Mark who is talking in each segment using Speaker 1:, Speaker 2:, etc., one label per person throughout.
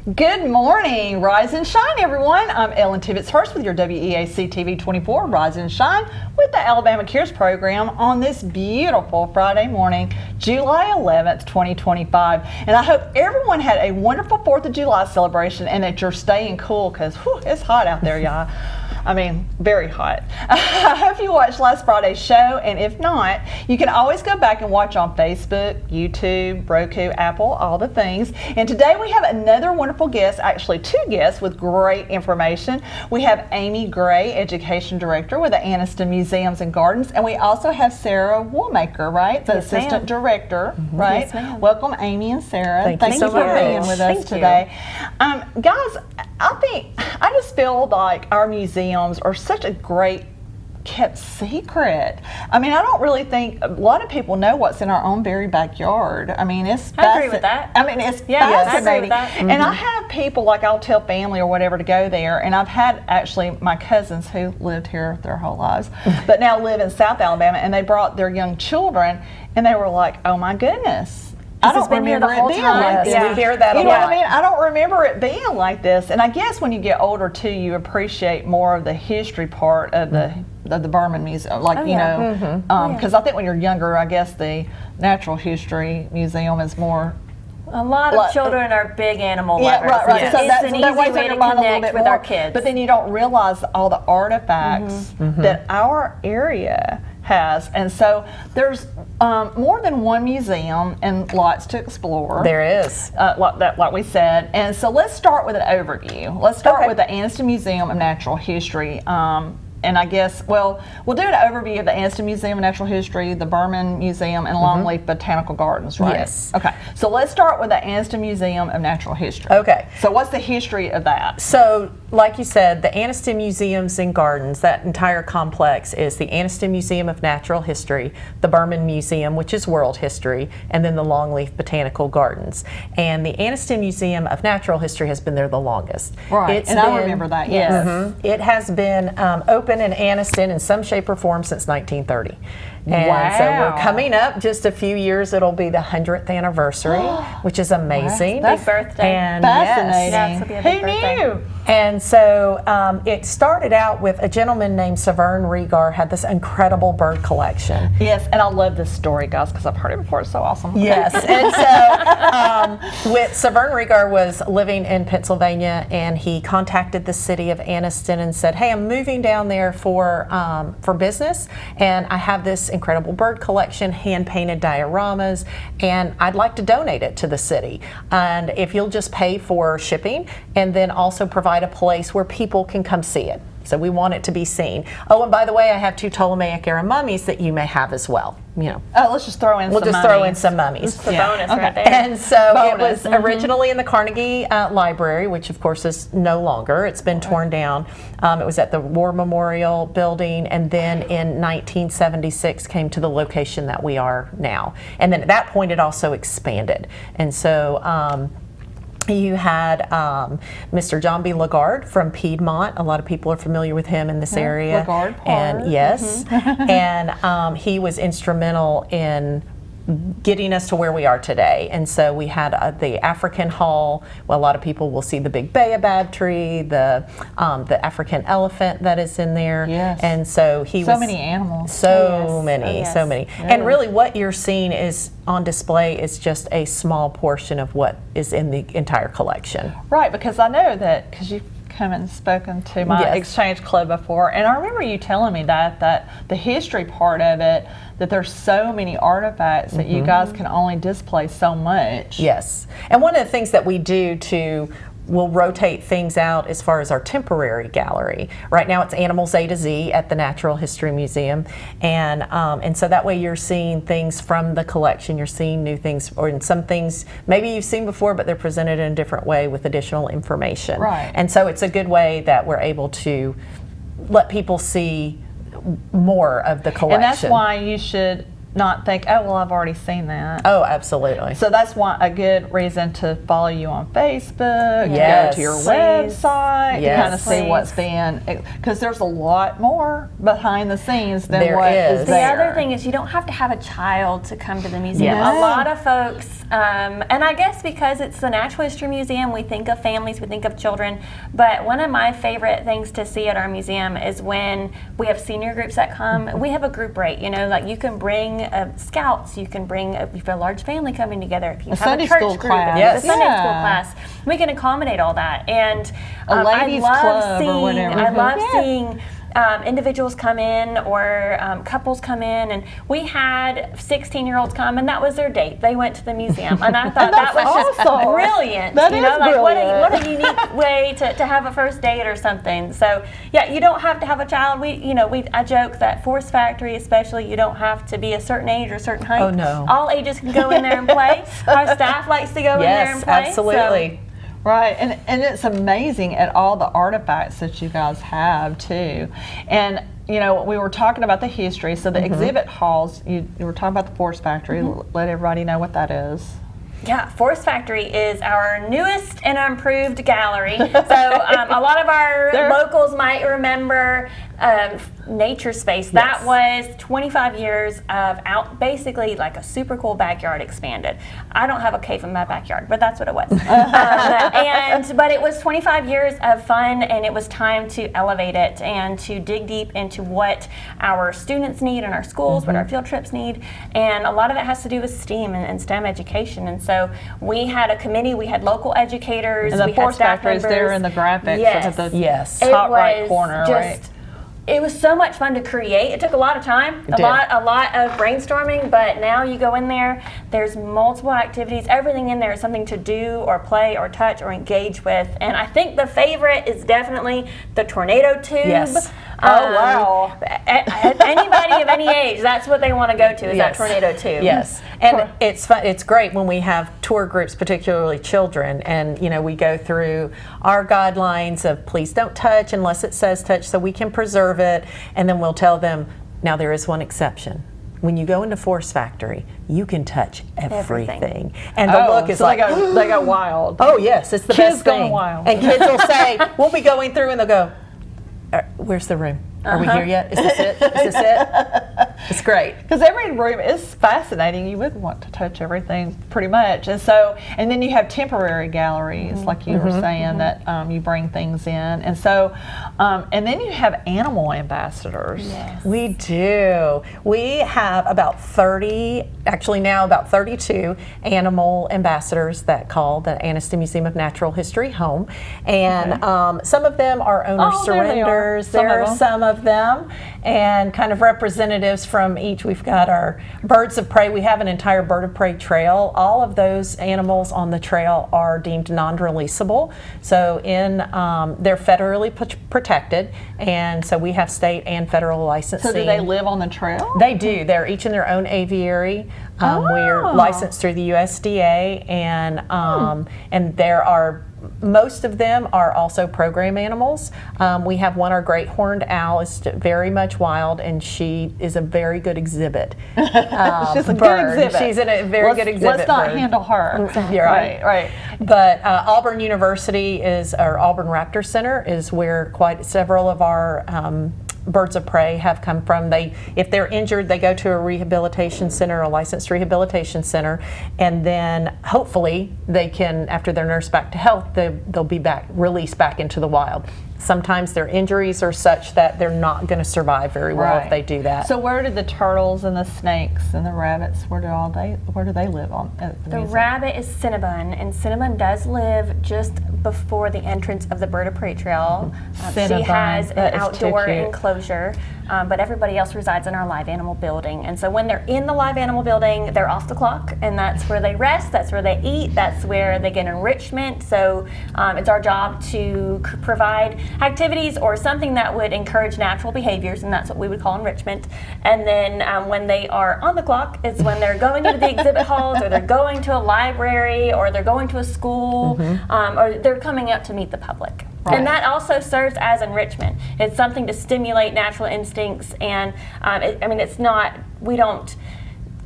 Speaker 1: Good morning, Rise and Shine, everyone. I'm Ellen Tibbetts-Hurst with your WEAC TV 24 Rise and Shine with the Alabama Cares program on this beautiful Friday morning, July 11th, 2025. And I hope everyone had a wonderful 4th of July celebration and that you're staying cool because it's hot out there, y'all. I mean, very hot. I hope you watched last Friday's show, and if not, you can always go back and watch on Facebook, YouTube, Roku, Apple, all the things. And today we have another wonderful guest, actually two guests with great information. We have Aimee Gray, Education Director with the Anniston Museums and Gardens, and we also have Sarah Woolmaker, right? The Assistant Director, right?
Speaker 2: Yes, ma'am.
Speaker 1: Welcome, Aimee and Sarah.
Speaker 2: Thank you so
Speaker 1: for
Speaker 2: much.
Speaker 1: being with us today. Guys, I just feel like our museums are such a great kept secret. I mean, I don't really think a lot of people know what's in our own very backyard. I mean,
Speaker 2: I agree with that.
Speaker 1: I mean, it's
Speaker 2: Yeah, I
Speaker 1: fascinating.
Speaker 2: agree with that.
Speaker 1: And I have people, like I'll tell family or whatever to go there, and I've had actually my cousins who lived here their whole lives, but now live in South Alabama, and they brought their young children, and they were like, oh my goodness. I don't remember it being like this.
Speaker 2: We hear that a lot.
Speaker 1: You know what I mean? I don't remember it being like this. And I guess when you get older too, you appreciate more of the history part of the Berman Museum. Like, because I think when you're younger, I guess the Natural History Museum is more.
Speaker 2: A lot of children are big animal lovers.
Speaker 1: Yeah, right.
Speaker 2: Yes.
Speaker 1: So
Speaker 2: It's an easy way to connect with our kids.
Speaker 1: But then you don't realize all the artifacts that our area has, and so there's more than one museum and lots to explore.
Speaker 3: There is.
Speaker 1: Like we said. And so let's start with an overview. Let's start with the Anniston Museum of Natural History. And I guess, we'll do an overview of the Anniston Museum of Natural History, the Berman Museum, and Longleaf Botanical Gardens, right?
Speaker 3: Yes.
Speaker 1: Okay, so let's start with the Anniston Museum of Natural History.
Speaker 3: Okay.
Speaker 1: So what's the history of that?
Speaker 3: So, like you said, the Anniston Museums and Gardens, that entire complex is the Anniston Museum of Natural History, the Berman Museum, which is World History, and then the Longleaf Botanical Gardens. And the Anniston Museum of Natural History has been there the longest.
Speaker 1: Right, I remember that, yes.
Speaker 3: It has been open in Anniston in some shape or form since 1930. And so we're coming up just a few years. It'll be the 100th anniversary, which is amazing.
Speaker 2: Big birthday.
Speaker 3: And
Speaker 1: Fascinating.
Speaker 2: Yes, it'll be a big birthday.
Speaker 1: Who knew?
Speaker 3: And so it started out with a gentleman named Severn Regar had this incredible bird collection.
Speaker 1: Yes, and I love this story, guys, because I've heard it before. It's so awesome.
Speaker 3: Yes, and so with Severn Regar was living in Pennsylvania, and he contacted the city of Anniston and said, "Hey, I'm moving down there for business, and I have this incredible bird collection, hand-painted dioramas, and I'd like to donate it to the city. And if you'll just pay for shipping, and then also provide a place where people can come see it." So we want it to be seen. Oh, and by the way, I have 2 Ptolemaic era mummies that you may have as well.
Speaker 1: Let's just throw in
Speaker 3: We'll
Speaker 1: some
Speaker 3: just throw in some mummies.
Speaker 2: It's a bonus right there.
Speaker 3: And so it was originally in the Carnegie Library, which of course is no longer. It's been torn down. It was at the War Memorial Building, and then in 1976 came to the location that we are now. And then at that point it also expanded. And so you had Mr. John B. Lagarde from Piedmont. A lot of people are familiar with him in this area.
Speaker 1: Lagarde Park.
Speaker 3: And yes, and he was instrumental in getting us to where we are today. And so we had the African Hall. Well, a lot of people will see the big baobab tree, the African elephant that is in there.
Speaker 1: Yes.
Speaker 3: And so he
Speaker 1: So
Speaker 3: was
Speaker 1: many animals.
Speaker 3: so many.
Speaker 1: Yeah.
Speaker 3: And really what you're seeing is on display is just a small portion of what is in the entire collection.
Speaker 1: Right, because I know that, because you've come and spoken to my exchange club before, and I remember you telling me that the history part of it, that there's so many artifacts that you guys can only display so much.
Speaker 3: Yes, and one of the things that we do we'll rotate things out as far as our temporary gallery. Right now it's Animals A to Z at the Natural History Museum, and so that way you're seeing things from the collection, you're seeing new things, or in some things maybe you've seen before but they're presented in a different way with additional information.
Speaker 1: Right.
Speaker 3: And so it's a good way that we're able to let people see more of the collection.
Speaker 1: And that's why you should not think, oh, well, I've already seen that.
Speaker 3: Oh, absolutely.
Speaker 1: So that's a good reason to follow you on Facebook,
Speaker 3: Yes.
Speaker 1: to go to your
Speaker 2: Please.
Speaker 1: website,
Speaker 3: Yes.
Speaker 1: to kind of see what's being, because there's a lot more behind the scenes than
Speaker 3: There
Speaker 1: what
Speaker 3: is.
Speaker 1: is
Speaker 2: The
Speaker 1: there.
Speaker 2: other thing is you don't have to have a child to come to the museum.
Speaker 1: No.
Speaker 2: A lot of folks, and I guess because it's the Natural History Museum, we think of families, we think of children, but one of my favorite things to see at our museum is when we have senior groups that come. We have a group rate, like you can bring scouts, you can bring, if you have a large family coming together, if you have
Speaker 1: Sunday
Speaker 2: a church
Speaker 1: school
Speaker 2: group,
Speaker 1: class.
Speaker 2: if you have a
Speaker 3: Yes.
Speaker 2: Sunday
Speaker 1: Yeah.
Speaker 2: school class, we can accommodate all that. And
Speaker 1: A ladies'
Speaker 2: I love
Speaker 1: club or
Speaker 2: seeing,
Speaker 1: whatever.
Speaker 2: I love
Speaker 1: Yeah.
Speaker 2: seeing individuals come in or couples come in, and we had 16-year-olds come, and that was their date. They went to the museum, and I thought that was just
Speaker 1: awesome.
Speaker 2: brilliant.
Speaker 1: That
Speaker 2: you
Speaker 1: is
Speaker 2: know, like
Speaker 1: brilliant.
Speaker 2: what a unique way to have a first date or something. So yeah, you don't have to have a child. I joke that Force Factory, especially, you don't have to be a certain age or a certain height.
Speaker 3: Oh, no.
Speaker 2: All ages can go in there and play. Our staff likes to go in there and
Speaker 3: Yes,
Speaker 2: play.
Speaker 3: absolutely.
Speaker 1: Right, and it's amazing at all the artifacts that you guys have too. And we were talking about the history. So the exhibit halls, you were talking about the Force Factory. Let everybody know what that is.
Speaker 2: Yeah, Force Factory is our newest and improved gallery. So a lot of our locals might remember Nature Space. That was 25 years of basically like a super cool backyard expanded. I don't have a cave in my backyard, but that's what it was. But it was 25 years of fun, and it was time to elevate it and to dig deep into what our students need in our schools, what our field trips need, and a lot of it has to do with STEAM and STEM education. And so we had a committee, we had local educators,
Speaker 1: And the
Speaker 2: we
Speaker 1: Force
Speaker 2: had staff
Speaker 1: Factory is
Speaker 2: members.
Speaker 1: there in the graphics
Speaker 2: Yes.
Speaker 1: up at the
Speaker 3: Yes.
Speaker 1: top
Speaker 2: It
Speaker 1: right
Speaker 2: was
Speaker 1: corner,
Speaker 2: just-
Speaker 1: right?
Speaker 2: It was so much fun to create. It took a lot of time,
Speaker 3: did.
Speaker 2: a lot of brainstorming, but now you go in there, there's multiple activities. Everything in there is something to do or play or touch or engage with. And I think the favorite is definitely the tornado tube.
Speaker 3: Yes.
Speaker 1: Oh, wow.
Speaker 2: Anybody of any age, that's what they want to go to, is that
Speaker 3: Yes.
Speaker 2: tornado tube.
Speaker 3: Yes, and it's fun. It's great when we have tour groups, particularly children, and we go through our guidelines of please don't touch unless it says touch, so we can preserve it, and then we'll tell them. Now there is one exception. When you go into Force Factory, you can touch everything. And the look is
Speaker 1: so
Speaker 3: like,
Speaker 1: they go wild.
Speaker 3: oh yes, it's the
Speaker 1: Kids
Speaker 3: best
Speaker 1: going
Speaker 3: thing.
Speaker 1: wild.
Speaker 3: And kids will say, we'll be going through, and they'll go, where's the room? Are we here yet? Is this it? Is this it? It's great.
Speaker 1: Because every room is fascinating. You would want to touch everything pretty much. And then you have temporary galleries, like you were saying, that you bring things in. And so, and then you have animal ambassadors.
Speaker 2: Yes.
Speaker 3: We do. We have about 30, actually now about 32 animal ambassadors that call the Anniston Museum of Natural History home. And some of them are owner
Speaker 1: Oh, there they are.
Speaker 3: surrenders.
Speaker 1: Some
Speaker 3: There
Speaker 1: of
Speaker 3: are
Speaker 1: them.
Speaker 3: some of them, and kind of representatives from each. We've got our birds of prey. We have an entire bird of prey trail. All of those animals on the trail are deemed non-releasable. So they're federally protected, and so we have state and federal licensing.
Speaker 1: So do they live on the trail?
Speaker 3: They do. They're each in their own aviary. We're licensed through the USDA, and there are. Most of them are also program animals. We have one, our great horned owl, is very much wild, and she is a very good exhibit.
Speaker 1: She's a
Speaker 3: bird.
Speaker 1: good exhibit.
Speaker 3: She's a very good exhibit.
Speaker 1: Let's not
Speaker 3: bird.
Speaker 1: handle her.
Speaker 3: You're right.
Speaker 1: Right.
Speaker 3: But Auburn University our Auburn Raptor Center is where quite several of our birds of prey have come from. If they're injured, they go to a rehabilitation center, a licensed rehabilitation center, and then hopefully they can, after they're nursed back to health, they'll be released back into the wild. Sometimes their injuries are such that they're not going to survive very well if they do that.
Speaker 1: So where do the turtles and the snakes and the rabbits, where do they live on at the
Speaker 2: The
Speaker 1: museum?
Speaker 2: rabbit is Cinnabon, and Cinnabon does live just before the entrance of the Bird of Prey Trail. She
Speaker 1: Cinnabon,
Speaker 2: has
Speaker 1: that
Speaker 2: an
Speaker 1: is too
Speaker 2: outdoor
Speaker 1: cute.
Speaker 2: enclosure, but everybody else resides in our live animal building. And so when they're in the live animal building, they're off the clock, and that's where they rest, that's where they eat, that's where they get enrichment. So it's our job to provide activities or something that would encourage natural behaviors, and that's what we would call enrichment. And then when they are on the clock is when they're going into the exhibit halls, or they're going to a library, or they're going to a school, or they're coming out to meet the public.
Speaker 1: Right.
Speaker 2: And that also serves as enrichment. It's something to stimulate natural instincts, and it's not, we don't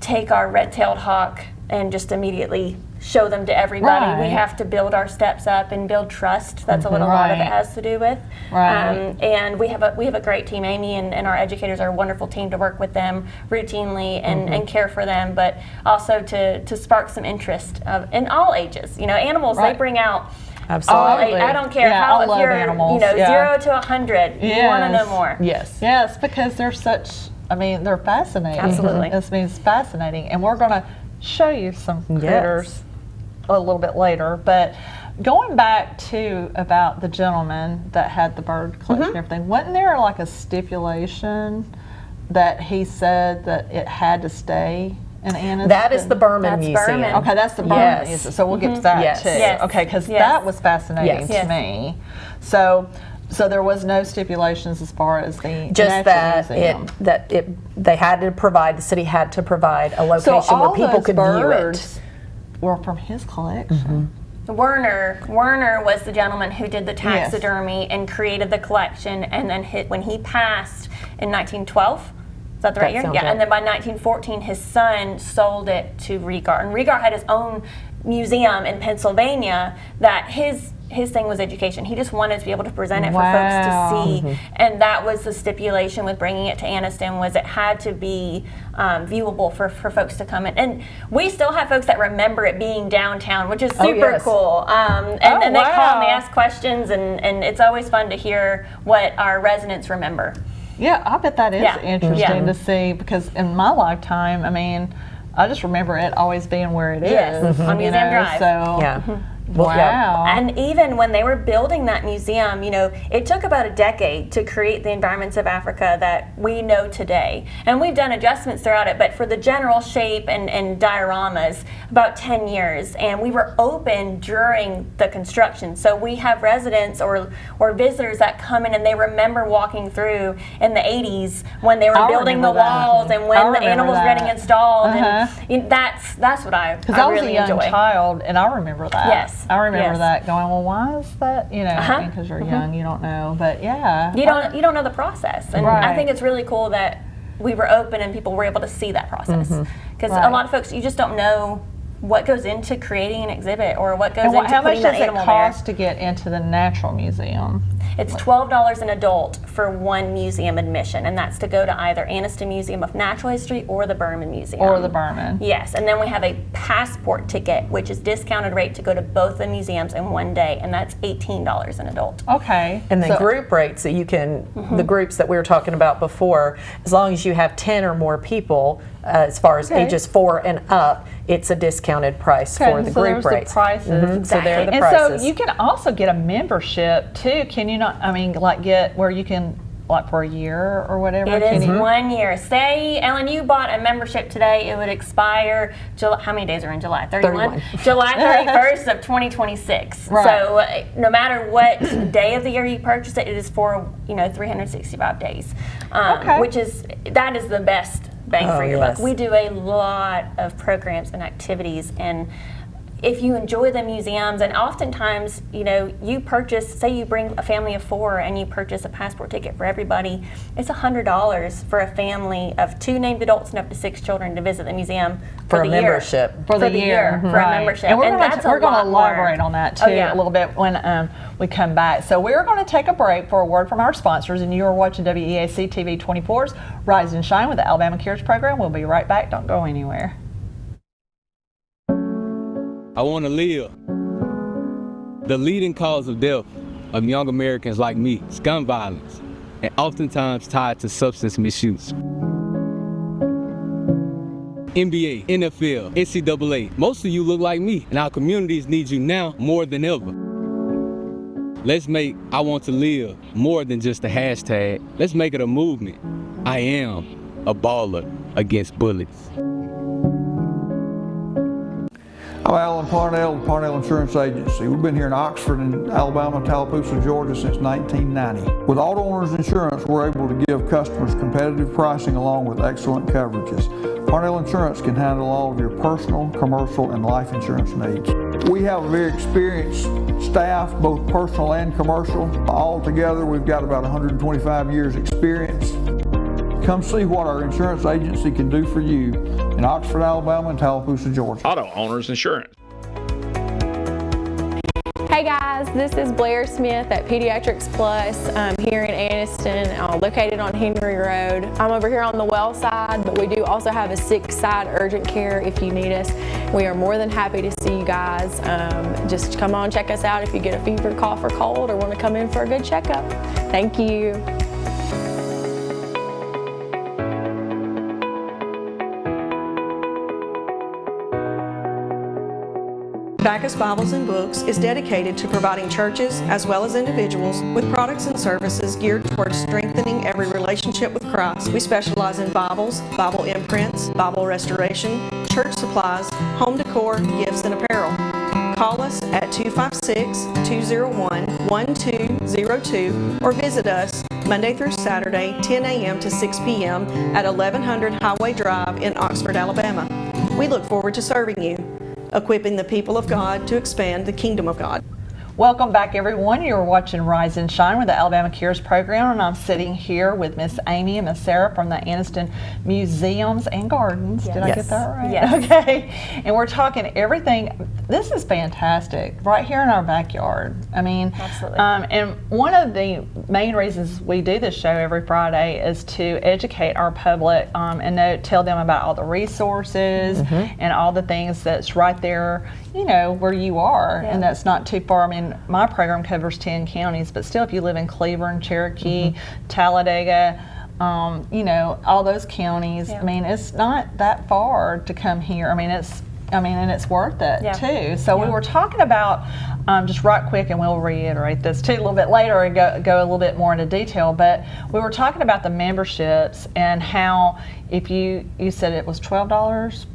Speaker 2: take our red-tailed hawk and just immediately show them to everybody.
Speaker 1: Right.
Speaker 2: We have to build our steps up and build trust. That's what a lot of it has to do with.
Speaker 1: Right.
Speaker 2: And we have a great team. Aimee and our educators are a wonderful team to work with them routinely and care for them, but also to spark some interest in all ages. You know, animals, they bring out
Speaker 3: Absolutely.
Speaker 2: I don't care
Speaker 1: Yeah,
Speaker 2: how,
Speaker 1: I
Speaker 2: if
Speaker 1: love
Speaker 2: you're
Speaker 1: animals.
Speaker 2: 0 to 100, you want to know more.
Speaker 3: Yes.
Speaker 1: Yes, because they're such, I mean, they're fascinating.
Speaker 2: Absolutely.
Speaker 1: This means fascinating. And we're going to show you some critters a little bit later. But going back to about the gentleman that had the bird collection and everything, wasn't there like a stipulation that he said that it had to stay in Anniston?
Speaker 3: That is the Berman
Speaker 2: That's
Speaker 3: Museum.
Speaker 2: Berman.
Speaker 1: Okay, that's the Berman
Speaker 3: Yes.
Speaker 1: Museum. So we'll get to that
Speaker 3: Yes.
Speaker 1: too.
Speaker 2: Yes.
Speaker 1: Okay, because
Speaker 2: Yes.
Speaker 1: that was fascinating
Speaker 3: Yes.
Speaker 1: to me. So there was no stipulations as far as the
Speaker 3: Just
Speaker 1: Natural Museum.
Speaker 3: they had to provide, the city had to provide a
Speaker 1: So
Speaker 3: location where
Speaker 1: all
Speaker 3: people
Speaker 1: those
Speaker 3: could view it.
Speaker 1: birds were from his collection.
Speaker 2: Werner was the gentleman who did the taxidermy and created the collection, and then when he passed in 1912. Is that the right year?
Speaker 3: sounds
Speaker 2: Yeah,
Speaker 3: right.
Speaker 2: and then by 1914, his son sold it to Regar, and Regar had his own museum in Pennsylvania. That his thing was education. He just wanted to be able to present it for folks to see, and that was the stipulation with bringing it to Anniston, was it had to be viewable for folks to come in. And we still have folks that remember it being downtown, which is super
Speaker 3: yes.
Speaker 2: cool. And they call and they ask questions, and it's always fun to hear what our residents remember.
Speaker 1: Yeah, I bet that is
Speaker 2: Yeah.
Speaker 1: interesting to see, because in my lifetime, I mean, I just remember it always being where it is.
Speaker 2: Yes, on
Speaker 1: you
Speaker 2: Museum
Speaker 1: know,
Speaker 2: Drive.
Speaker 1: So,
Speaker 3: Yeah.
Speaker 1: wow.
Speaker 2: And even when they were building that museum, you know, it took about a decade to create the environments of Africa that we know today. And we've done adjustments throughout it, but for the general shape and dioramas, about 10 years. And we were open during the construction. So we have residents or visitors that come in and they remember walking through in the 80s when they were
Speaker 1: I
Speaker 2: building the
Speaker 1: remember that.
Speaker 2: walls and
Speaker 1: I
Speaker 2: when the
Speaker 1: remember
Speaker 2: animals were
Speaker 1: that.
Speaker 2: getting installed. And that's what I
Speaker 1: Because I was
Speaker 2: really
Speaker 1: a young
Speaker 2: enjoy.
Speaker 1: child, and I remember that.
Speaker 2: Yes.
Speaker 1: I remember
Speaker 2: Yes.
Speaker 1: that going, well, why is that? You know, because you're young, you don't know. But yeah.
Speaker 2: You don't know the process, and
Speaker 1: Right.
Speaker 2: I think it's really cool that we were open and people were able to see that process, because
Speaker 1: Right.
Speaker 2: a lot of folks, you just don't know what goes into creating an exhibit or what goes
Speaker 1: And
Speaker 2: into
Speaker 1: how much
Speaker 2: putting that
Speaker 1: does it
Speaker 2: animal
Speaker 1: cost to get into the Natural Museum?
Speaker 2: there. It's $12 an adult for one museum admission, and that's to go to either Anniston Museum of Natural History or the Berman Museum.
Speaker 1: Or the Berman?
Speaker 2: Yes, and then we have a passport ticket, which is discounted rate to go to both the museums in one day, and that's $18 an adult.
Speaker 1: Okay.
Speaker 3: And then
Speaker 1: So-
Speaker 3: group rates that you can, the groups that we were talking about before, as long as you have 10 or more people, as far as ages 4 and up, it's a discounted price for the
Speaker 1: so
Speaker 3: group
Speaker 1: there's
Speaker 3: rates.
Speaker 1: the prices.
Speaker 3: So there are the
Speaker 1: And
Speaker 3: prices.
Speaker 1: so you can also get a membership too. Can you not? I mean, like get where you can, like for a year or whatever.
Speaker 2: It
Speaker 1: Can
Speaker 2: is
Speaker 1: you-
Speaker 2: 1 year. Say, Ellen, you bought a membership today. It would expire July. How many days are in July? 31?
Speaker 3: 31.
Speaker 2: July 31st of 2026.
Speaker 1: Right.
Speaker 2: So no matter what day of the year you purchase it, it is for 365 days.
Speaker 1: Okay.
Speaker 2: That is the best bang for your
Speaker 3: yes.
Speaker 2: buck. We do a lot of programs and activities, and if you enjoy the museums, and oftentimes, you purchase, say you bring a family of 4 and you purchase a passport ticket for everybody, it's $100 for a family of 2 named adults and up to 6 children to visit the museum
Speaker 3: For a
Speaker 2: the year.
Speaker 3: membership.
Speaker 1: For the year,
Speaker 2: for
Speaker 1: right.
Speaker 2: a membership.
Speaker 1: And we're
Speaker 2: that's
Speaker 1: going to
Speaker 2: lot more.
Speaker 1: elaborate on that too
Speaker 2: Oh, yeah.
Speaker 1: a little bit when we come back. So we're going to take a break for a word from our sponsors, and you are watching WEAC TV 24's Rise and Shine with the Alabama Cares program. We'll be right back. Don't go anywhere.
Speaker 4: I want to live. The leading cause of death of young Americans like me is gun violence, and oftentimes tied to substance misuse. NBA, NFL, NCAA, most of you look like me, and our communities need you now more than ever. Let's make I want to live more than just a hashtag. Let's make it a movement. I am a baller against bullets.
Speaker 5: I'm Alan Parnell, with Parnell Insurance Agency. We've been here in Oxford and Alabama, Tallapoosa, Georgia since 1990. With Auto Owners Insurance, we're able to give customers competitive pricing along with excellent coverages. Parnell Insurance can handle all of your personal, commercial, and life insurance needs. We have a very experienced staff, both personal and commercial. All together, we've got about 125 years experience. Come see what our insurance agency can do for you. in Oxford, Alabama and Tallapoosa, Georgia.
Speaker 6: Auto Owners Insurance.
Speaker 7: Hey guys, this is Blair Smith at Pediatrics Plus here in Anniston, located on Henry Road. I'm over here on the well side, but we do also have a sick side urgent care if you need us. We are more than happy to see you guys. Just come on, check us out if you get a fever, cough, or cold, or want to come in for a good checkup. Thank you.
Speaker 8: Backus Bibles and Books is dedicated to providing churches as well as individuals with products and services geared towards strengthening every relationship with Christ. We specialize in Bibles, Bible imprints, Bible restoration, church supplies, home decor, gifts, and apparel. Call us at 256-201-1202 or visit us Monday through Saturday, 10 a.m. to 6 p.m. at 1100 Highway Drive in Oxford, Alabama. We look forward to serving you, equipping the people of God to expand the kingdom of God.
Speaker 1: Welcome back, everyone. You're watching Rise and Shine with the Alabama Cares program, and I'm sitting here with Miss Aimee and Miss Sarah from the Anniston Museums and Gardens. Did I get that right?
Speaker 2: Yes.
Speaker 1: Okay. And we're talking everything. This is fantastic, right here in our backyard. I mean,
Speaker 2: Absolutely.
Speaker 1: And one of the main reasons we do this show every Friday is to educate our public and tell them about all the resources and all the things that's right there, you know, where you are, and that's not too far. I mean, my program covers 10 counties, but still, if you live in Cleburne, Cherokee, Talladega, you know, all those counties, I mean, it's not that far to come here. I mean, and it's worth it too. So we were talking about, just right quick, and we'll reiterate this too a little bit later and go a little bit more into detail, but we were talking about the memberships and how if you said it was $12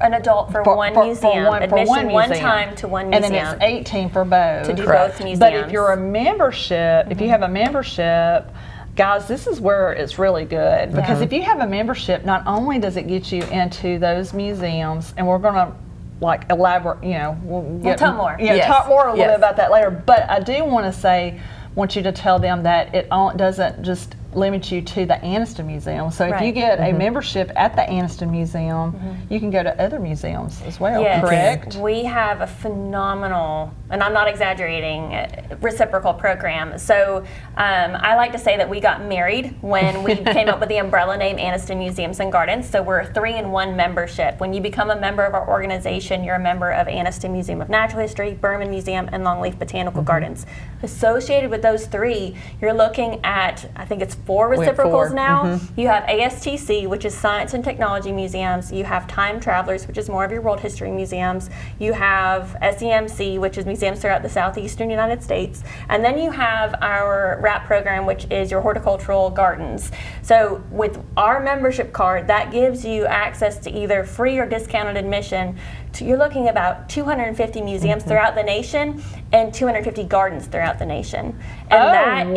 Speaker 2: An adult for one museum. Admission one
Speaker 1: museum.
Speaker 2: time to one museum.
Speaker 1: And then it's 18 for both.
Speaker 2: To do both museums.
Speaker 1: But if you're a membership, if you have a membership, guys, this is where it's really good. Because if you have a membership, not only does it get you into those museums, and we're going to like elaborate, you know,
Speaker 2: We'll talk more.
Speaker 1: Talk more a little bit about that later. But I do want to want you to tell them that it doesn't just limit you to the Anniston Museum. So if you get a membership at the Anniston Museum, you can go to other museums as well, correct?
Speaker 2: We have a phenomenal, and I'm not exaggerating, reciprocal program. So I like to say that we got married when we came up with the umbrella name Anniston Museums and Gardens. So we're a 3-in-1 membership. When you become a member of our organization, you're a member of Anniston Museum of Natural History, Berman Museum, and Longleaf Botanical Gardens. Associated with those 3, you're looking at, I think it's 4 reciprocals now. You have ASTC, which is Science and Technology Museums. You have Time Travelers, which is more of your world history museums. You have SEMC, which is museums throughout the southeastern United States. And then you have our WRAP program, which is your horticultural gardens. So with our membership card, that gives you access to either free or discounted admission to, you're looking about 250 museums throughout the nation and 250 gardens throughout the nation. And that is,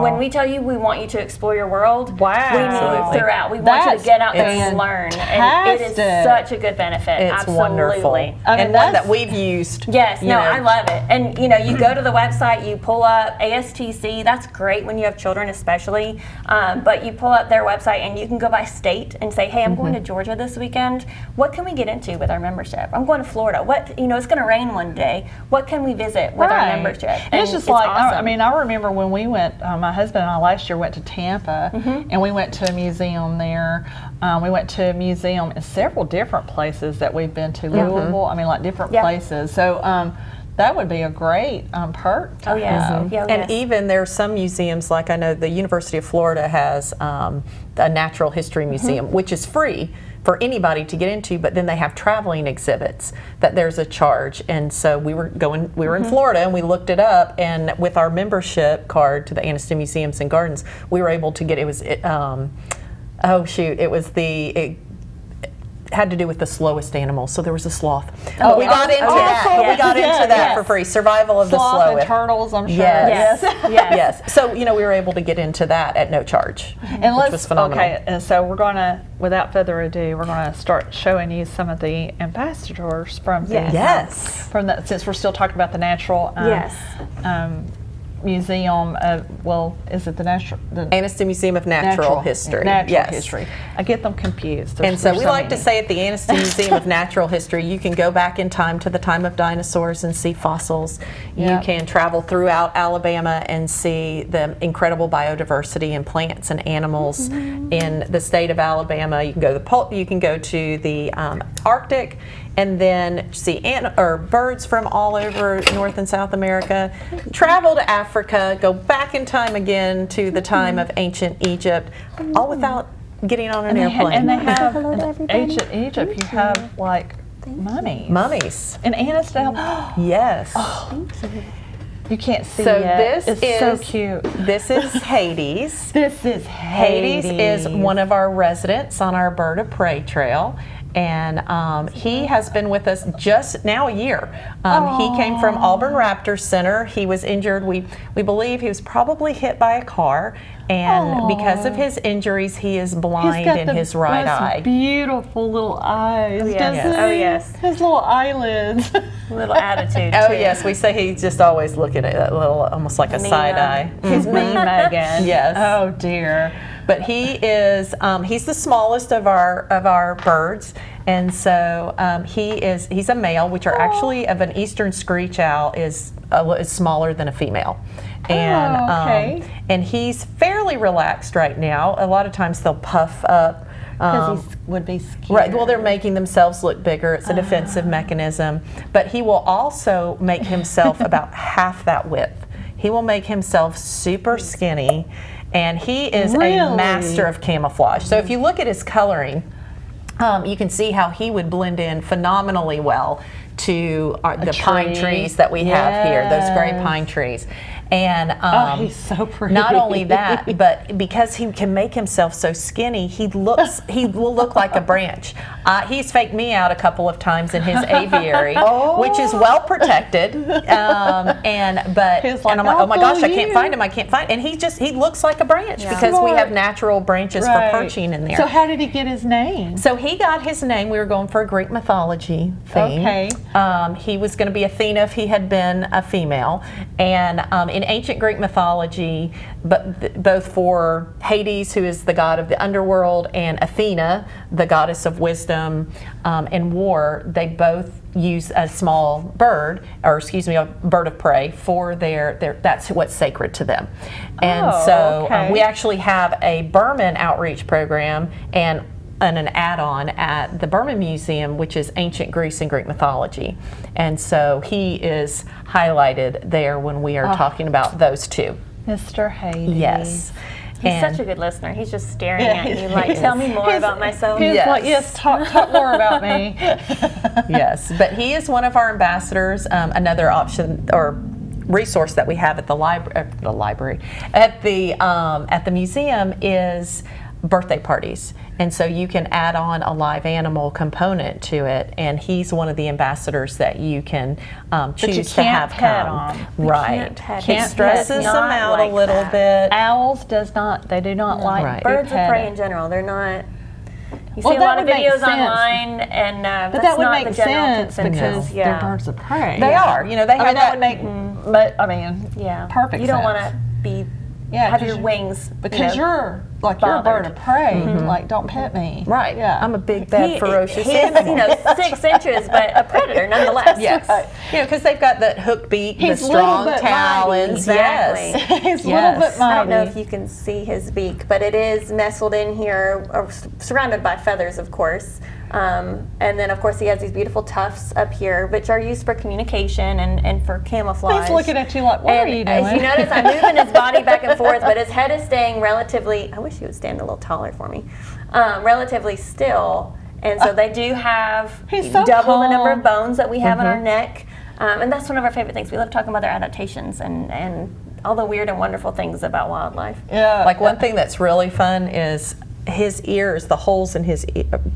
Speaker 2: when we tell you we want you to explore your world, we mean throughout. We want you to get out there and learn. And it is such a good benefit.
Speaker 3: It's wonderful.
Speaker 1: I mean,
Speaker 3: and one that we've used.
Speaker 2: Yes, I love it. And you know, you go to the website, you pull up ASTC, that's great when you have children especially, but you pull up their website and you can go by state and say, hey, I'm going to Georgia this weekend. What can we get into with our membership? I'm going to Florida. What, you know, it's going to rain one day. What can we visit with our membership?
Speaker 1: And it's just like, awesome. I mean, I remember when we went, my husband and I last year went to Tampa, and we went to a museum there. We went to a museum in several different places that we've been to, Louisville, I mean, like different places. So that would be a great perk to have.
Speaker 3: And even there's some museums, like I know the University of Florida has a natural history museum, which is free for anybody to get into, but then they have traveling exhibits that there's a charge. And so we were in Florida and we looked it up, and with our membership card to the Anniston Museums and Gardens, we were able to get, it had to do with the slowest animal, so there was a sloth. We got into that. We got into that for free. Survival of the slowest.
Speaker 1: And turtles, I'm sure.
Speaker 3: Yes. So we were able to get into that at no charge,
Speaker 1: and
Speaker 3: which was phenomenal.
Speaker 1: Okay, and so we're going to, without further ado, we're going to start showing you some of the ambassadors from the,
Speaker 3: Yes.
Speaker 1: from the, since we're still talking about the natural Museum of, well, is it the
Speaker 3: Anniston Museum of Natural History.
Speaker 1: Natural
Speaker 3: Yes.
Speaker 1: history. I get them confused.
Speaker 3: And so we like to
Speaker 1: many.
Speaker 3: say at the Anniston Museum of Natural History, you can go back in time to the time of dinosaurs and see fossils. You
Speaker 1: Yep.
Speaker 3: can travel throughout Alabama and see the incredible biodiversity in plants and animals in the state of Alabama. You can go to the Arctic, and then see birds from all over North and South America. Travel to Africa, go back in time again to the time of ancient Egypt, all without getting on an airplane.
Speaker 1: And they have in ancient Egypt. You have like mummies.
Speaker 3: Mummies.
Speaker 1: In Anniston.
Speaker 3: Yes.
Speaker 1: You can't see
Speaker 3: So
Speaker 1: it.
Speaker 3: this
Speaker 1: It's
Speaker 3: is
Speaker 1: so cute.
Speaker 3: This is Hades.
Speaker 1: This is
Speaker 3: Hades is one of our residents on our Bird of Prey trail, and he has been with us just now a year. He came from Auburn Raptor Center. He was injured. We believe he was probably hit by a car, and because of his injuries, he is blind in his right eye.
Speaker 1: Beautiful little eyes.
Speaker 2: yes.
Speaker 1: doesn't
Speaker 2: Oh,
Speaker 1: he?
Speaker 2: yes.
Speaker 1: His little eyelids.
Speaker 2: Little attitude.
Speaker 3: Oh
Speaker 2: too.
Speaker 3: yes, we say he's just always looking at that little, almost like a side eye.
Speaker 1: He's mean, Megan.
Speaker 3: Yes.
Speaker 1: Oh dear.
Speaker 3: But he is he's the smallest of our birds, and so he's a male, which are actually of an eastern screech owl is smaller than a female. And
Speaker 1: okay.
Speaker 3: And he's fairly relaxed right now. A lot of times they'll puff up.
Speaker 1: Because he would be scared.
Speaker 3: Right, well, they're making themselves look bigger. It's a defensive mechanism. But he will also make himself about half that width. He will make himself super skinny, and he is a master of camouflage. So if you look at his coloring, you can see how he would blend in phenomenally well to the pine trees that we have here, those gray pine trees. And
Speaker 1: he's so pretty.
Speaker 3: Not only that, but because he can make himself so skinny, he will look like a branch. He's faked me out a couple of times in his aviary, which is well protected. But I'm like, oh my gosh, I can't find him. And he looks like a branch because we have natural branches for perching in there.
Speaker 1: So how did he get his name?
Speaker 3: So he got his name. We were going for a Greek mythology theme.
Speaker 1: Okay.
Speaker 3: He was going to be Athena if he had been a female, and in ancient Greek mythology, but both for Hades, who is the god of the underworld, and Athena, the goddess of wisdom and war, they both use a small bird, or excuse me, a bird of prey for their that's what's sacred to them. And we actually have a Berman outreach program and an add-on at the Berman Museum, which is ancient Greece and Greek mythology. And so he is highlighted there when we are talking about those two.
Speaker 1: Mr. Hades.
Speaker 3: Yes.
Speaker 2: He's such a good listener. He's just staring at you like, tell me more about myself.
Speaker 1: He's like, yes, talk more about me.
Speaker 3: Yes, but he is one of our ambassadors. Another option or resource that we have at the library, at the museum is birthday parties. And so you can add on a live animal component to it, and he's one of the ambassadors that you can choose to have come. Right. It stresses them out a little bit.
Speaker 1: Owls do not like
Speaker 2: Birds of prey in general, they're not. You see a lot of videos online, and
Speaker 1: but
Speaker 2: that's
Speaker 1: that would
Speaker 2: not
Speaker 1: make
Speaker 2: the general
Speaker 1: sense
Speaker 2: consensus.
Speaker 1: because they're birds of prey.
Speaker 3: They are. You know, they have
Speaker 1: that would make. But I mean, perfect.
Speaker 2: You don't
Speaker 1: sense.
Speaker 2: want to be have your wings
Speaker 1: because you're a bird of prey. Like, don't pet me.
Speaker 3: Right.
Speaker 1: Yeah.
Speaker 3: I'm a big, bad, ferocious
Speaker 2: He's
Speaker 3: animal.
Speaker 2: 6 inches, but a predator nonetheless.
Speaker 3: Yes. You know, because they've got that hooked beak, the strong talons.
Speaker 2: Exactly.
Speaker 3: Yes.
Speaker 1: He's a little bit mighty.
Speaker 2: I don't know if you can see his beak, but it is nestled in here, surrounded by feathers, of course. And then, of course, he has these beautiful tufts up here, which are used for communication and for camouflage.
Speaker 1: He's looking at you like, what are you doing?
Speaker 2: As you notice, I'm moving his body back and forth, but his head is staying relatively, I wish he would stand a little taller for me, relatively still. And so they do have double the number of bones that we have in our neck. And that's one of our favorite things. We love talking about their adaptations and all the weird and wonderful things about wildlife.
Speaker 1: Yeah.
Speaker 3: Like one thing that's really fun is his ears, the holes in his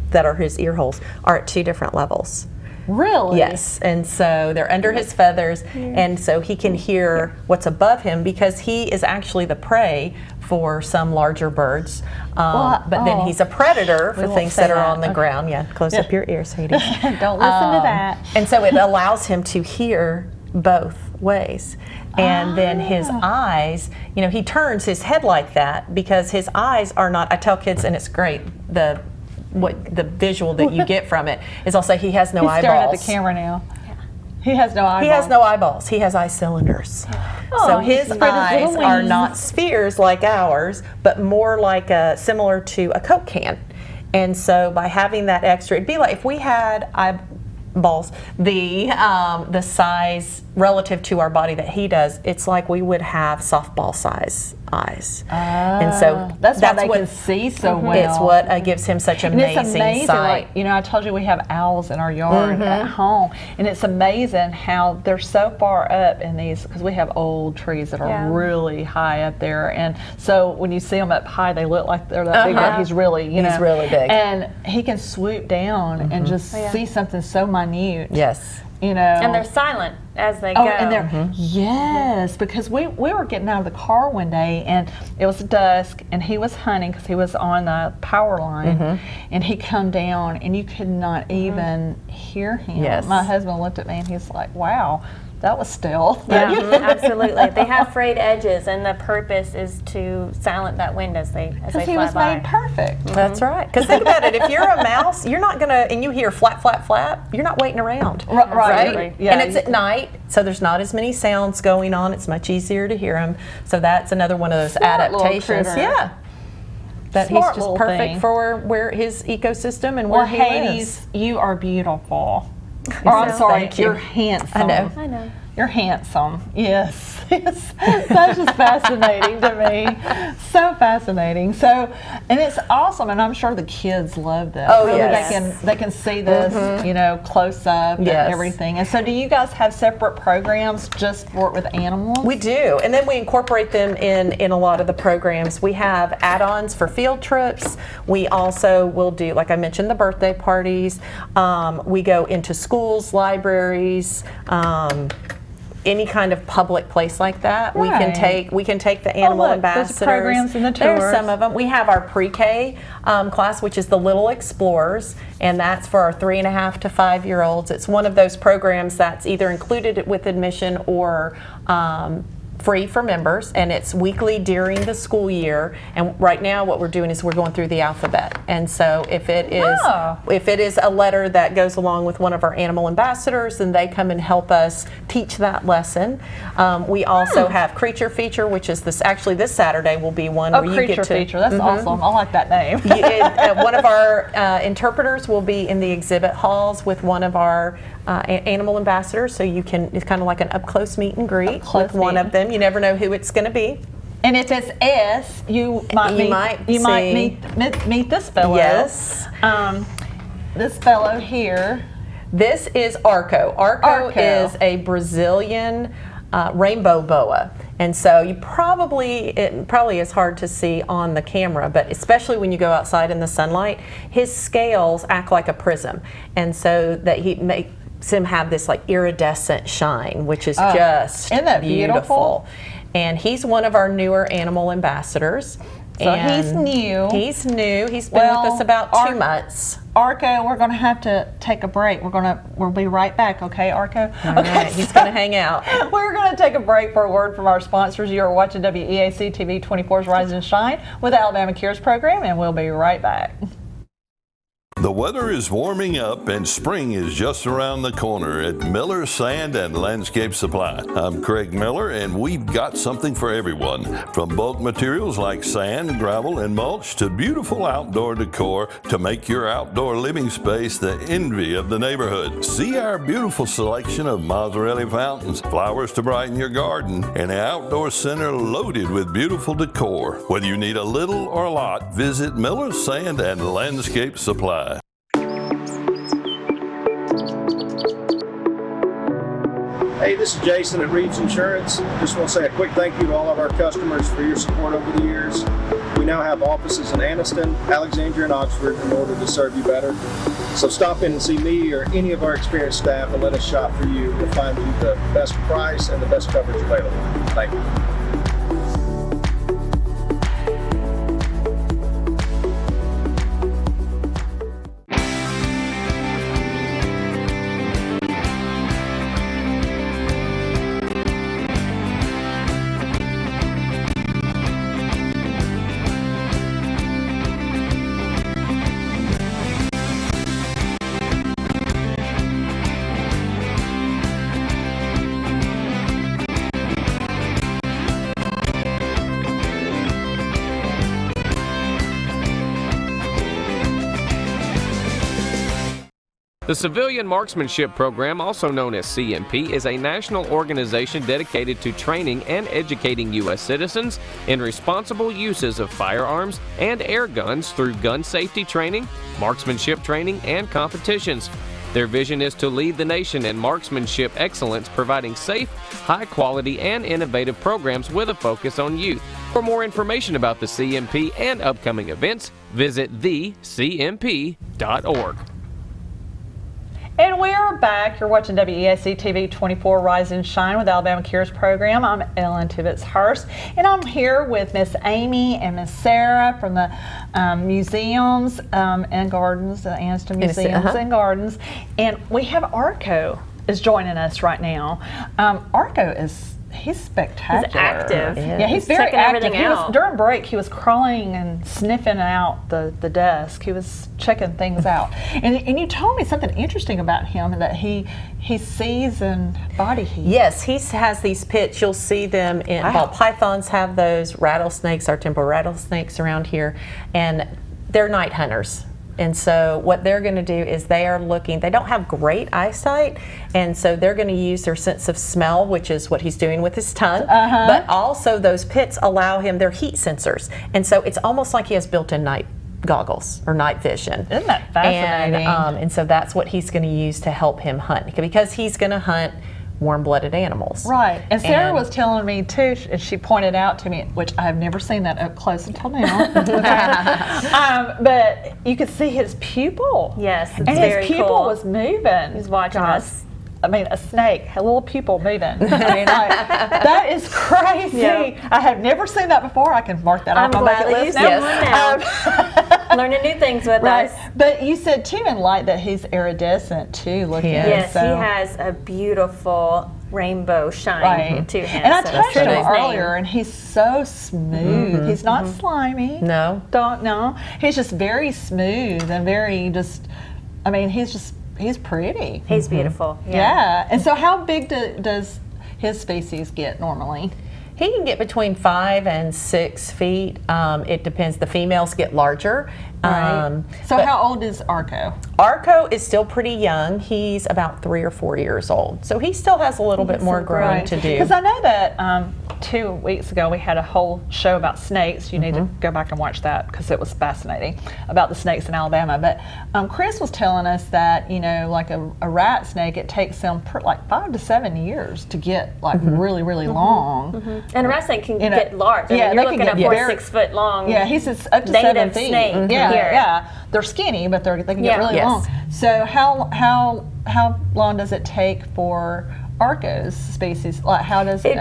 Speaker 3: that are his ear holes, are at 2 different levels.
Speaker 1: Really?
Speaker 3: Yes, and so they're under his feathers, and so he can hear what's above him because he is actually the prey for some larger birds. But then he's a predator for things that are on the ground. Yeah, close up your ears, Hades.
Speaker 1: Don't listen to that.
Speaker 3: And so it allows him to hear both ways. And then his eyes, you know, he turns his head like that because his eyes are not, I tell kids, and it's great, the visual that you get from it is I'll say he has no
Speaker 1: He's
Speaker 3: eyeballs.
Speaker 1: staring at the camera now. He has no eyeballs.
Speaker 3: He has no eyeballs. He has eye cylinders. So his eyes are not spheres like ours, but more like similar to a Coke can. And so by having that extra, it'd be like if we had eyeballs, the size relative to our body that he does, it's like we would have softball size eyes. And so
Speaker 1: that's why they
Speaker 3: what
Speaker 1: can see so well.
Speaker 3: It's what gives him such amazing,
Speaker 1: it's amazing
Speaker 3: sight.
Speaker 1: Like, you know, I told you we have owls in our yard at home, and it's amazing how they're so far up in these, because we have old trees that are really high up there, and so when you see them up high, they look like they're that big, but he's really,
Speaker 3: He's really big.
Speaker 1: and he can swoop down and just see something so minute.
Speaker 3: Yes.
Speaker 1: You know,
Speaker 2: And they're silent as they go.
Speaker 1: and they're yes, because we were getting out of the car one day and it was dusk and he was hunting because he was on the power line and he come down and you could not even hear him.
Speaker 3: Yes.
Speaker 1: My husband looked at me and he's like, "Wow, that was stealth."
Speaker 2: Yeah, absolutely. They have frayed edges, and the purpose is to silence that wind as they
Speaker 1: Because he
Speaker 2: fly
Speaker 1: was
Speaker 2: by.
Speaker 1: made perfect.
Speaker 3: That's right. Because think about it, if you're a mouse, you're not gonna, and you hear flap, flap, flap, you're not waiting around.
Speaker 1: Right. Yeah,
Speaker 3: and it's at night, so there's not as many sounds going on. It's much easier to hear them. So that's another one of those
Speaker 1: Smart little
Speaker 3: adaptations.
Speaker 1: critter.
Speaker 3: Yeah. That
Speaker 1: Smart
Speaker 3: he's just
Speaker 1: little
Speaker 3: perfect
Speaker 1: thing.
Speaker 3: for where his ecosystem and where
Speaker 1: Well,
Speaker 3: he
Speaker 1: Hades,
Speaker 3: lives.
Speaker 1: you are beautiful. Or I'm sorry,
Speaker 3: Thank you.
Speaker 1: you're handsome.
Speaker 3: I know.
Speaker 2: I know.
Speaker 1: You're handsome. Yes. That's just fascinating to me. So fascinating. So, and it's awesome, and I'm sure the kids love this.
Speaker 3: Oh,
Speaker 1: So
Speaker 3: yes.
Speaker 1: They can see this, you know, close up
Speaker 3: Yes.
Speaker 1: and everything. And so, do you guys have separate programs just for with animals?
Speaker 3: We do, and then we incorporate them in a lot of the programs. We have add-ons for field trips. We also will do, like I mentioned, the birthday parties. We go into schools, libraries, any kind of public place like that. We can take the animal
Speaker 1: look, there's
Speaker 3: ambassadors.
Speaker 1: programs and the
Speaker 3: There's
Speaker 1: tours.
Speaker 3: some of them. We have our pre-K class, which is the Little Explorers, and that's for our 3.5 to 5-year-olds. It's one of those programs that's either included with admission or free for members, and it's weekly during the school year. And right now what we're doing is we're going through the alphabet. And so if it is a letter that goes along with one of our animal ambassadors, then they come and help us teach that lesson. We also have Creature Feature, which is this Saturday will be one where you
Speaker 1: Creature
Speaker 3: get to
Speaker 1: Feature. That's awesome. I like that name.
Speaker 3: one of our interpreters will be in the exhibit halls with one of our animal ambassadors, so you can, it's kind of like an up-close meet and greet with one of them. You never know who it's going to be.
Speaker 1: And if it's S, you might meet this fellow.
Speaker 3: Yes.
Speaker 1: This fellow here.
Speaker 3: This is Arco. Arco is a Brazilian rainbow boa. And so it probably is hard to see on the camera, but especially when you go outside in the sunlight, his scales act like a prism. And so that he makes him have this like iridescent shine, which is just
Speaker 1: isn't that beautiful?
Speaker 3: And he's one of our newer animal ambassadors.
Speaker 1: So he's new.
Speaker 3: He's new. He's been with us about 2 months.
Speaker 1: Arco, we're going to have to take a break. We'll be right back, okay, Arco?
Speaker 3: All right, he's going to hang out.
Speaker 1: We're going to take a break for a word from our sponsors. You are watching WEAC TV 24's Rise and Shine with the Alabama Cares program, and we'll be right back.
Speaker 6: The weather is warming up and spring is just around the corner at Miller Sand and Landscape Supply. I'm Craig Miller, and we've got something for everyone. From bulk materials like sand, gravel, and mulch to beautiful outdoor decor to make your outdoor living space the envy of the neighborhood. See our beautiful selection of Mazzarelli fountains, flowers to brighten your garden, and an outdoor center loaded with beautiful decor. Whether you need a little or a lot, visit Miller Sand and Landscape Supply.
Speaker 9: Hey, this is Jason at Reeves Insurance. Just want to say a quick thank you to all of our customers for your support over the years. We now have offices in Anniston, Alexandria, and Oxford in order to serve you better. So stop in and see me or any of our experienced staff and let us shop for you. We'll find you the best price and the best coverage available. Thank you.
Speaker 10: The Civilian Marksmanship Program, also known as CMP, is a national organization dedicated to training and educating U.S. citizens in responsible uses of firearms and air guns through gun safety training, marksmanship training, and competitions. Their vision is to lead the nation in marksmanship excellence, providing safe, high-quality, and innovative programs with a focus on youth. For more information about the CMP and upcoming events, visit thecmp.org.
Speaker 1: And we are back. You're watching WEAC TV 24 Rise and Shine with Alabama Cares program. I'm Ellen Tibbetts-Hurst, and I'm here with Miss Aimee and Miss Sarah from the museums and gardens, the Anniston Museums and Gardens. And we have Arco is joining us right now. Arco he's spectacular.
Speaker 2: He's active.
Speaker 1: Yeah, he's very
Speaker 2: checking
Speaker 1: active.
Speaker 2: everything out.
Speaker 1: During break, he was crawling and sniffing out the desk. He was checking things out. And you told me something interesting about him, that he sees in body heat.
Speaker 3: Yes, he has these pits. You'll see them in ball pythons have those, rattlesnakes, our temple rattlesnakes around here, and they're night hunters. And so what they're going to do is they don't have great eyesight, and so they're going to use their sense of smell, which is what he's doing with his tongue, but also those pits allow him, they're heat sensors. And so it's almost like he has built-in night goggles or night vision.
Speaker 1: Isn't that fascinating?
Speaker 3: And so that's what he's going to use to help him hunt, because he's going to hunt warm-blooded animals.
Speaker 1: Right. And Sarah was telling me too, and she pointed out to me, which I have never seen that up close until now. But you could see his pupil.
Speaker 2: Yes, it's
Speaker 1: and
Speaker 2: very
Speaker 1: his pupil
Speaker 2: cool.
Speaker 1: was moving.
Speaker 2: He's watching us.
Speaker 1: I mean, a snake, a little pupil moving. I mean, that is crazy.
Speaker 2: Yeah.
Speaker 1: I have never seen that before. I can mark that
Speaker 2: I'm
Speaker 1: off my
Speaker 2: glad
Speaker 1: bucket
Speaker 2: that you
Speaker 1: list
Speaker 2: said
Speaker 1: now.
Speaker 2: one now. Learning new things with
Speaker 1: Right.
Speaker 2: us.
Speaker 1: But you said too in light that he's iridescent too, looking.
Speaker 2: Yes,
Speaker 1: so.
Speaker 2: he has a beautiful rainbow shine to him.
Speaker 1: And I
Speaker 2: so
Speaker 1: touched
Speaker 2: that's
Speaker 1: him
Speaker 2: his name.
Speaker 1: earlier, and he's so smooth. He's not slimy.
Speaker 3: No.
Speaker 1: No. He's just very smooth and very he's pretty.
Speaker 2: He's beautiful.
Speaker 1: Yeah. And so how big does his species get normally?
Speaker 3: He can get between 5 and 6 feet. It depends. The females get larger.
Speaker 1: Right. So how old is Arco?
Speaker 3: Arco is still pretty young. He's about 3 or 4 years old. So he still has a little bit more growing to do.
Speaker 1: Because I know that 2 weeks ago we had a whole show about snakes. You need to go back and watch that because it was fascinating about the snakes in Alabama. But Chris was telling us that, like a rat snake, it takes them like 5 to 7 years to get like really, really long.
Speaker 2: And a rat snake can get large. I mean, you're looking at 4 to 6 foot long.
Speaker 1: Yeah, he says up to 7 feet.
Speaker 2: Snake.
Speaker 1: Yeah. They're skinny, but they can get really long. So how long does it take for Arco's species? Like how does it?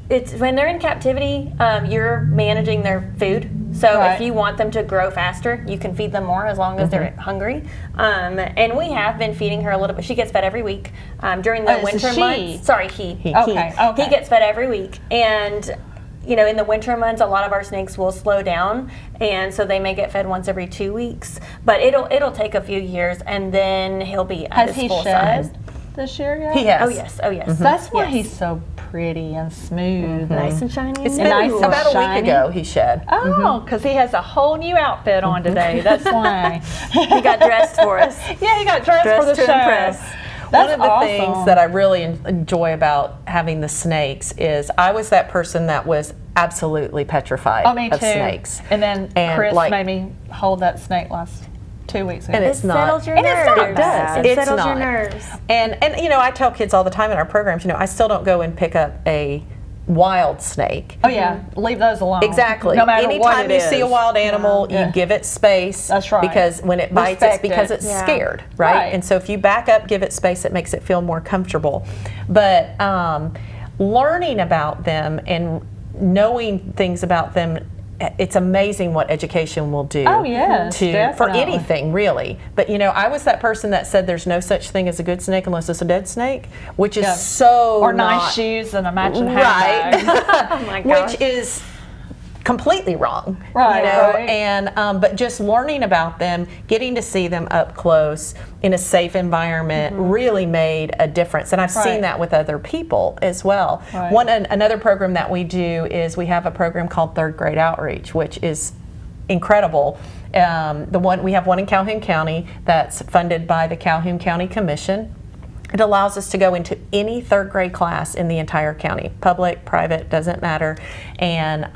Speaker 2: It's when they're in captivity, you're managing their food. So if you want them to grow faster, you can feed them more as long as they're hungry. And we have been feeding her a little bit. She gets fed every week during the winter months. Sorry, he.
Speaker 1: Okay.
Speaker 2: He gets fed every week, and in the winter months, a lot of our snakes will slow down, and so they may get fed once every 2 weeks. But it'll take a few years, and then he'll be at his full size.
Speaker 1: This year yet?
Speaker 3: He has.
Speaker 2: Oh yes.
Speaker 1: That's why he's so pretty and smooth,
Speaker 2: Nice and shiny.
Speaker 3: It's
Speaker 1: and nice and
Speaker 3: about a
Speaker 1: shiny.
Speaker 3: week ago he shed.
Speaker 1: Oh, because he has a whole new outfit on today. That's why.
Speaker 2: He got dressed for us.
Speaker 1: Yeah, he got dressed for the
Speaker 2: to
Speaker 1: show.
Speaker 2: impress.
Speaker 3: One of the things that I really enjoy about having the snakes is I was that person that was absolutely petrified
Speaker 1: Oh, me too.
Speaker 3: of snakes.
Speaker 1: And then Chris made me hold that snake last 2 weeks ago.
Speaker 3: And it's not.
Speaker 2: Settles your
Speaker 1: And
Speaker 2: nerves.
Speaker 1: it's not bad.
Speaker 2: It
Speaker 3: It's
Speaker 2: settles your
Speaker 3: not.
Speaker 2: nerves.
Speaker 3: And I tell kids all the time in our programs, I still don't go and pick up a wild snake.
Speaker 1: Oh yeah, leave those alone.
Speaker 3: Exactly.
Speaker 1: No matter
Speaker 3: Anytime
Speaker 1: what it
Speaker 3: you
Speaker 1: is.
Speaker 3: see a wild animal, you give it space.
Speaker 1: That's right.
Speaker 3: Because when it bites,
Speaker 1: Respect
Speaker 3: it's because
Speaker 1: it.
Speaker 3: it's scared, right? And so if you back up, give it space, it makes it feel more comfortable. But learning about them and knowing things about them, it's amazing what education will do
Speaker 1: Oh, yes,
Speaker 3: for
Speaker 1: definitely.
Speaker 3: anything, really. But I was that person that said there's no such thing as a good snake unless it's a dead snake, which is so
Speaker 1: or
Speaker 3: not,
Speaker 1: nice shoes and a matching handbag.
Speaker 2: Oh my gosh.
Speaker 3: which is completely wrong,
Speaker 1: Right, right.
Speaker 3: And but just learning about them, getting to see them up close in a safe environment really made a difference, and I've seen that with other people as well.
Speaker 1: Right.
Speaker 3: Another program that we do is we have a program called Third Grade Outreach, which is incredible. We have one in Calhoun County that's funded by the Calhoun County Commission. It allows us to go into any third grade class in the entire county, public, private, doesn't matter, and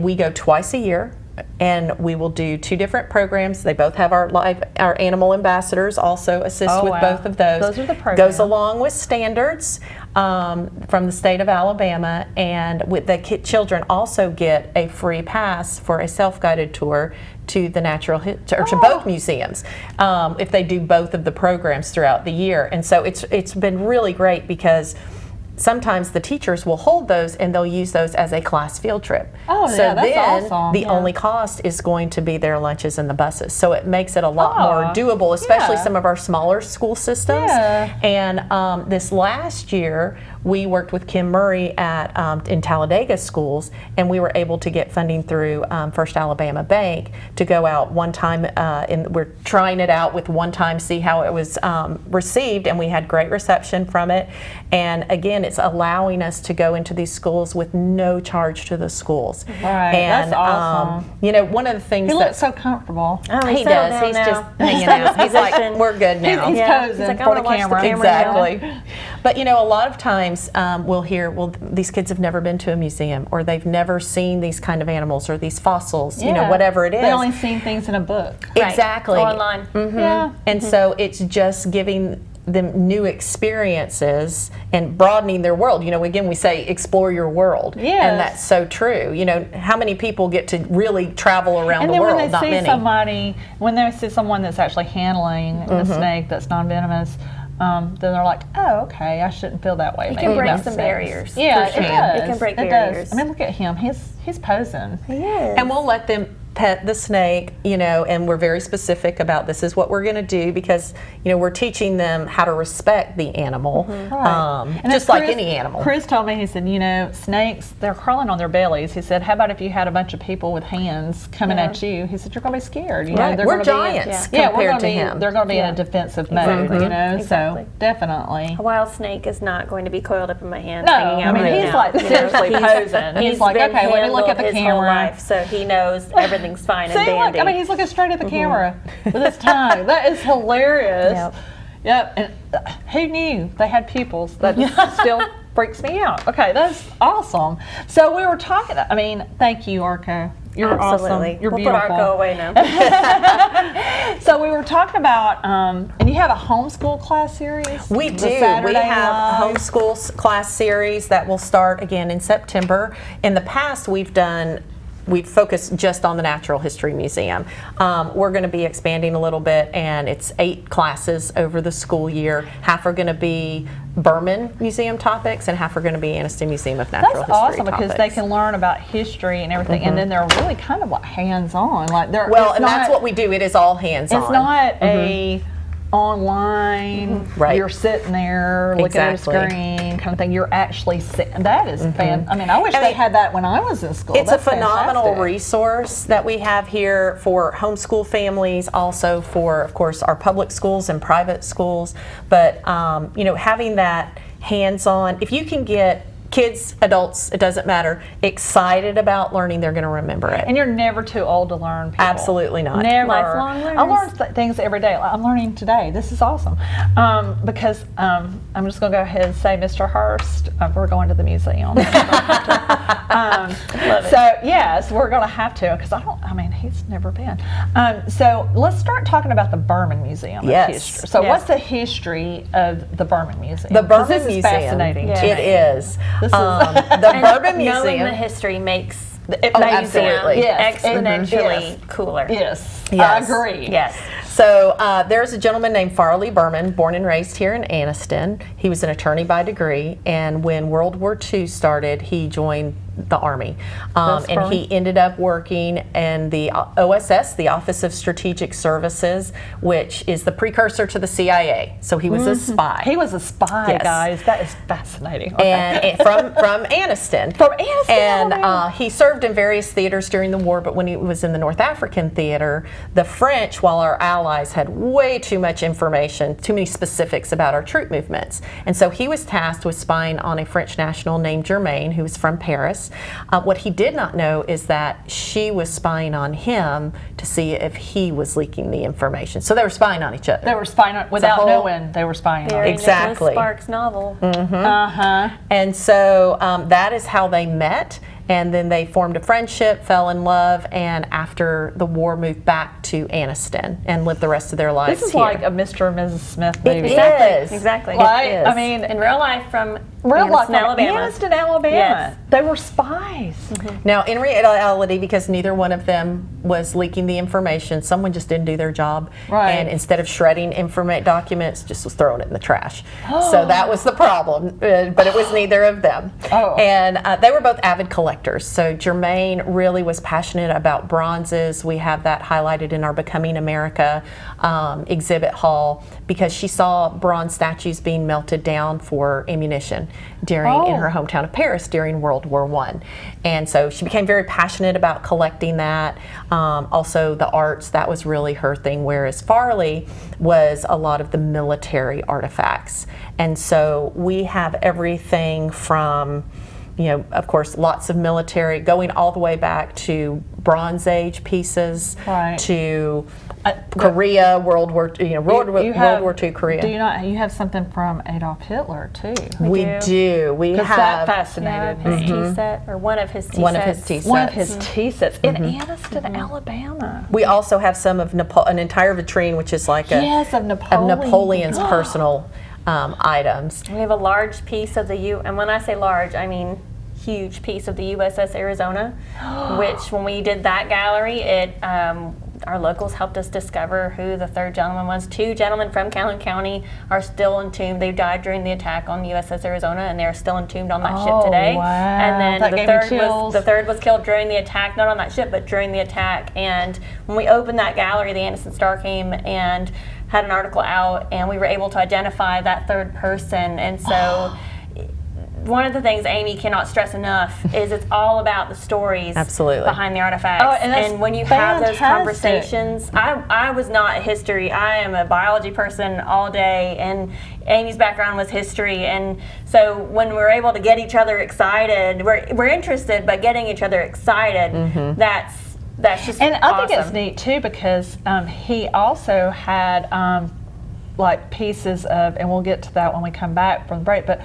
Speaker 3: we go twice a year. And we will do 2 different programs. They both have our animal ambassadors also assist with both of those.
Speaker 1: Those are the programs.
Speaker 3: Goes along with standards from the state of Alabama, and with the children also get a free pass for a self-guided tour to the to both museums if they do both of the programs throughout the year. And so it's been really great because sometimes the teachers will hold those and they'll use those as a class field trip.
Speaker 1: Oh,
Speaker 3: so
Speaker 1: yeah, that's
Speaker 3: then
Speaker 1: awesome.
Speaker 3: the only cost is going to be their lunches and the buses. So it makes it a lot more doable, especially some of our smaller school systems.
Speaker 1: Yeah.
Speaker 3: And this last year, we worked with Kim Murray in Talladega schools, and we were able to get funding through First Alabama Bank to go out one time, and we're trying it out with one time, see how it was received, and we had great reception from it. And again, it's allowing us to go into these schools with no charge to the schools.
Speaker 1: Right,
Speaker 3: and,
Speaker 1: that's awesome.
Speaker 3: One of the things
Speaker 1: He looks so comfortable.
Speaker 2: Oh,
Speaker 3: he
Speaker 2: settled
Speaker 3: does.
Speaker 2: down
Speaker 3: He's
Speaker 2: now.
Speaker 3: just hanging out. He's like,
Speaker 2: Position.
Speaker 3: we're good now.
Speaker 1: He's
Speaker 2: Yeah.
Speaker 1: posing
Speaker 2: He's like, I
Speaker 1: for
Speaker 2: wanna
Speaker 1: the
Speaker 2: watch the
Speaker 1: camera.
Speaker 2: camera.
Speaker 3: Exactly. But a lot of times we'll hear, well, these kids have never been to a museum, or they've never seen these kind of animals or these fossils,
Speaker 1: Yeah.
Speaker 3: whatever it is.
Speaker 1: They only seen things in a book.
Speaker 3: Exactly.
Speaker 2: Right. Online.
Speaker 1: Yeah.
Speaker 3: And so it's just giving them new experiences and broadening their world. Again, we say explore your world.
Speaker 1: Yes.
Speaker 3: And that's so true. How many people get to really travel around
Speaker 1: And
Speaker 3: the
Speaker 1: then
Speaker 3: world?
Speaker 1: when they
Speaker 3: Not
Speaker 1: see
Speaker 3: many.
Speaker 1: when they see someone that's actually handling a snake that's non-venomous, then they're like, oh, okay, I shouldn't feel that way.
Speaker 2: It
Speaker 1: Maybe
Speaker 2: can break
Speaker 1: makes
Speaker 2: some
Speaker 1: sense.
Speaker 2: barriers.
Speaker 1: Yeah,
Speaker 3: For
Speaker 1: it
Speaker 3: sure.
Speaker 1: does.
Speaker 2: It can break
Speaker 1: It
Speaker 2: barriers.
Speaker 1: does. I mean, look at him. He's posing.
Speaker 2: He is.
Speaker 3: And we'll let them pet the snake, and we're very specific about this is what we're going to do because, we're teaching them how to respect the animal,
Speaker 1: Right. And
Speaker 3: just
Speaker 1: then
Speaker 3: like any animal.
Speaker 1: Chris told me, he said, snakes, they're crawling on their bellies. He said, how about if you had a bunch of people with hands coming at you? He said, you're going to be scared.
Speaker 3: Right.
Speaker 1: They're
Speaker 3: We're
Speaker 1: gonna
Speaker 3: giants
Speaker 1: we're
Speaker 3: compared
Speaker 1: gonna
Speaker 3: to
Speaker 1: be,
Speaker 3: him.
Speaker 1: They're going to be in a defensive mode,
Speaker 2: Exactly.
Speaker 1: so definitely.
Speaker 2: A wild snake is not going to be coiled up in my hand,
Speaker 1: No,
Speaker 2: hanging out
Speaker 1: I mean,
Speaker 2: right
Speaker 1: he's
Speaker 2: now.
Speaker 1: like seriously posing. He's like,
Speaker 2: been
Speaker 1: okay, let me look at the
Speaker 2: handled his whole
Speaker 1: camera.
Speaker 2: life, so he knows everything's fine and
Speaker 1: See,
Speaker 2: dandy.
Speaker 1: look, he's looking straight at the camera with his tongue. That is hilarious. Yep. And who knew they had pupils? That still freaks me out. Okay, that's awesome. So we were talking, thank you, Arco. You're
Speaker 2: Absolutely.
Speaker 1: awesome. You're
Speaker 2: we'll
Speaker 1: beautiful.
Speaker 2: put Arco away now.
Speaker 1: So we were talking about, and you have a homeschool class series?
Speaker 3: We
Speaker 1: The
Speaker 3: do. We
Speaker 1: Saturday
Speaker 3: have a
Speaker 1: Live.
Speaker 3: homeschool class series that will start again in September. In the past, we've focused just on the Natural History Museum. We're going to be expanding a little bit, and it's 8 classes over the school year. Half are going to be Berman Museum topics, and half are going to be Anniston Museum of Natural
Speaker 1: That's
Speaker 3: History
Speaker 1: awesome because they
Speaker 3: topics.
Speaker 1: can learn about history and everything, and then they're really kind of hands-on. Like they're
Speaker 3: That's what we do. It is all hands-on.
Speaker 1: It's not a online.
Speaker 3: Right.
Speaker 1: You're sitting there looking
Speaker 3: Exactly.
Speaker 1: at a screen kind of thing. You're actually sitting. That is fan. I wish they had that when I was in school.
Speaker 3: It's
Speaker 1: That's
Speaker 3: a phenomenal
Speaker 1: fantastic.
Speaker 3: resource that we have here for homeschool families, also for, of course, our public schools and private schools. But, having that hands-on, if you can get kids, adults, it doesn't matter, excited about learning, they're going to remember it.
Speaker 1: And you're never too old to learn, people.
Speaker 3: Absolutely not.
Speaker 1: Never.
Speaker 2: Lifelong learners.
Speaker 1: I learn things every day. I'm learning today. This is awesome. Because I'm just going to go ahead and say, Mr. Hurst, we're going to the museum. So, yes, we're going to have to, because he's never been. So let's start talking about the Berman Museum
Speaker 3: Yes.
Speaker 1: of History. So what's the history of the Berman Museum?
Speaker 3: The
Speaker 1: 'Cause
Speaker 3: Berman
Speaker 1: this
Speaker 3: Museum.
Speaker 1: is fascinating. to
Speaker 3: It
Speaker 1: me.
Speaker 3: is.
Speaker 1: This is
Speaker 3: The Berman
Speaker 2: Knowing the
Speaker 3: Museum.
Speaker 2: history makes
Speaker 1: Oh,
Speaker 2: the museum
Speaker 3: absolutely.
Speaker 1: Yes.
Speaker 2: exponentially
Speaker 1: Yes.
Speaker 2: cooler.
Speaker 1: Yes, I
Speaker 3: Yes.
Speaker 1: agree.
Speaker 2: Yes.
Speaker 3: So there's a gentleman named Farley Berman, born and raised here in Anniston. He was an attorney by degree, and when World War II started, he joined the Army. And he ended up working in the OSS, the Office of Strategic Services, which is the precursor to the CIA. So he was a spy.
Speaker 1: He was a spy,
Speaker 3: Yes.
Speaker 1: guys. That is fascinating. Okay.
Speaker 3: And from Anniston.
Speaker 1: From Anniston,
Speaker 3: And
Speaker 1: oh,
Speaker 3: he served in various theaters during the war, but when he was in the North African theater, the French, while our allies had way too much information, too many specifics about our troop movements. And so he was tasked with spying on a French national named Germain, who was from Paris. business. What he did not know is that she was spying on him to see if he was leaking the information. So they were spying on each other.
Speaker 1: They were spying on, without knowing they were spying on.
Speaker 2: Very
Speaker 3: Exactly.
Speaker 2: Nicholas Sparks novel.
Speaker 3: And so that is how they met. And then they formed a friendship, fell in love, and after the war moved back to Anniston and lived the rest of their lives
Speaker 1: This is
Speaker 3: here.
Speaker 1: like a Mr. and Mrs. Smith movie.
Speaker 2: Exactly.
Speaker 1: Right?
Speaker 3: It is.
Speaker 1: I mean,
Speaker 2: In real life from
Speaker 1: real life,
Speaker 2: Anniston, Alabama.
Speaker 1: Anniston, Alabama.
Speaker 2: Yes.
Speaker 1: They were spies.
Speaker 3: Now, in reality, because neither one of them was leaking the information, someone just didn't do their job.
Speaker 1: Right.
Speaker 3: And instead of shredding documents, just was throwing it in the trash. So that was the problem, but it was neither of them.
Speaker 1: Oh.
Speaker 3: And they were both avid collectors. So Germaine really was passionate about bronzes. We have that highlighted in our Becoming America exhibit hall because she saw bronze statues being melted down for ammunition in her hometown of Paris during World War I. And so she became very passionate about collecting that. Also the arts, that was really her thing, whereas Farley was a lot of the military artifacts. And so we have everything from, of course, lots of military, going all the way back to Bronze Age pieces, to Korea, World War II Korea.
Speaker 1: Do you not? You have something from Adolf Hitler too.
Speaker 3: We do. We have
Speaker 1: that fascinated
Speaker 2: his
Speaker 1: me.
Speaker 2: tea set, or one of his tea
Speaker 3: one
Speaker 2: sets.
Speaker 3: of his tea sets.
Speaker 1: One of his tea sets in Anniston, Alabama.
Speaker 3: We also have some of an entire vitrine, which is like
Speaker 1: of
Speaker 3: Napoleon's personal items.
Speaker 2: We have a large piece of and when I say large, I mean huge piece of the USS Arizona, which when we did that gallery, our locals helped us discover who the third gentleman was. 2 gentlemen from Calhoun County are still entombed. They died during the attack on the USS Arizona, and they are still entombed on that ship today.
Speaker 1: Wow.
Speaker 2: And then
Speaker 1: That gave me chills.
Speaker 2: the third was killed during the attack, not on that ship, but during the attack. And when we opened that gallery, the Anniston Star came and had an article out, and we were able to identify that third person. And so one of the things Aimee cannot stress enough is it's all about the stories behind the artifacts.
Speaker 1: Oh, and
Speaker 2: when you have those conversations, I was not a history. I am a biology person all day, and Aimee's background was history. And so when we're able to get each other excited, we're interested, but getting each other excited, that's just
Speaker 1: And I
Speaker 2: awesome.
Speaker 1: think it's neat too because he also had like pieces of, and we'll get to that when we come back from the break, but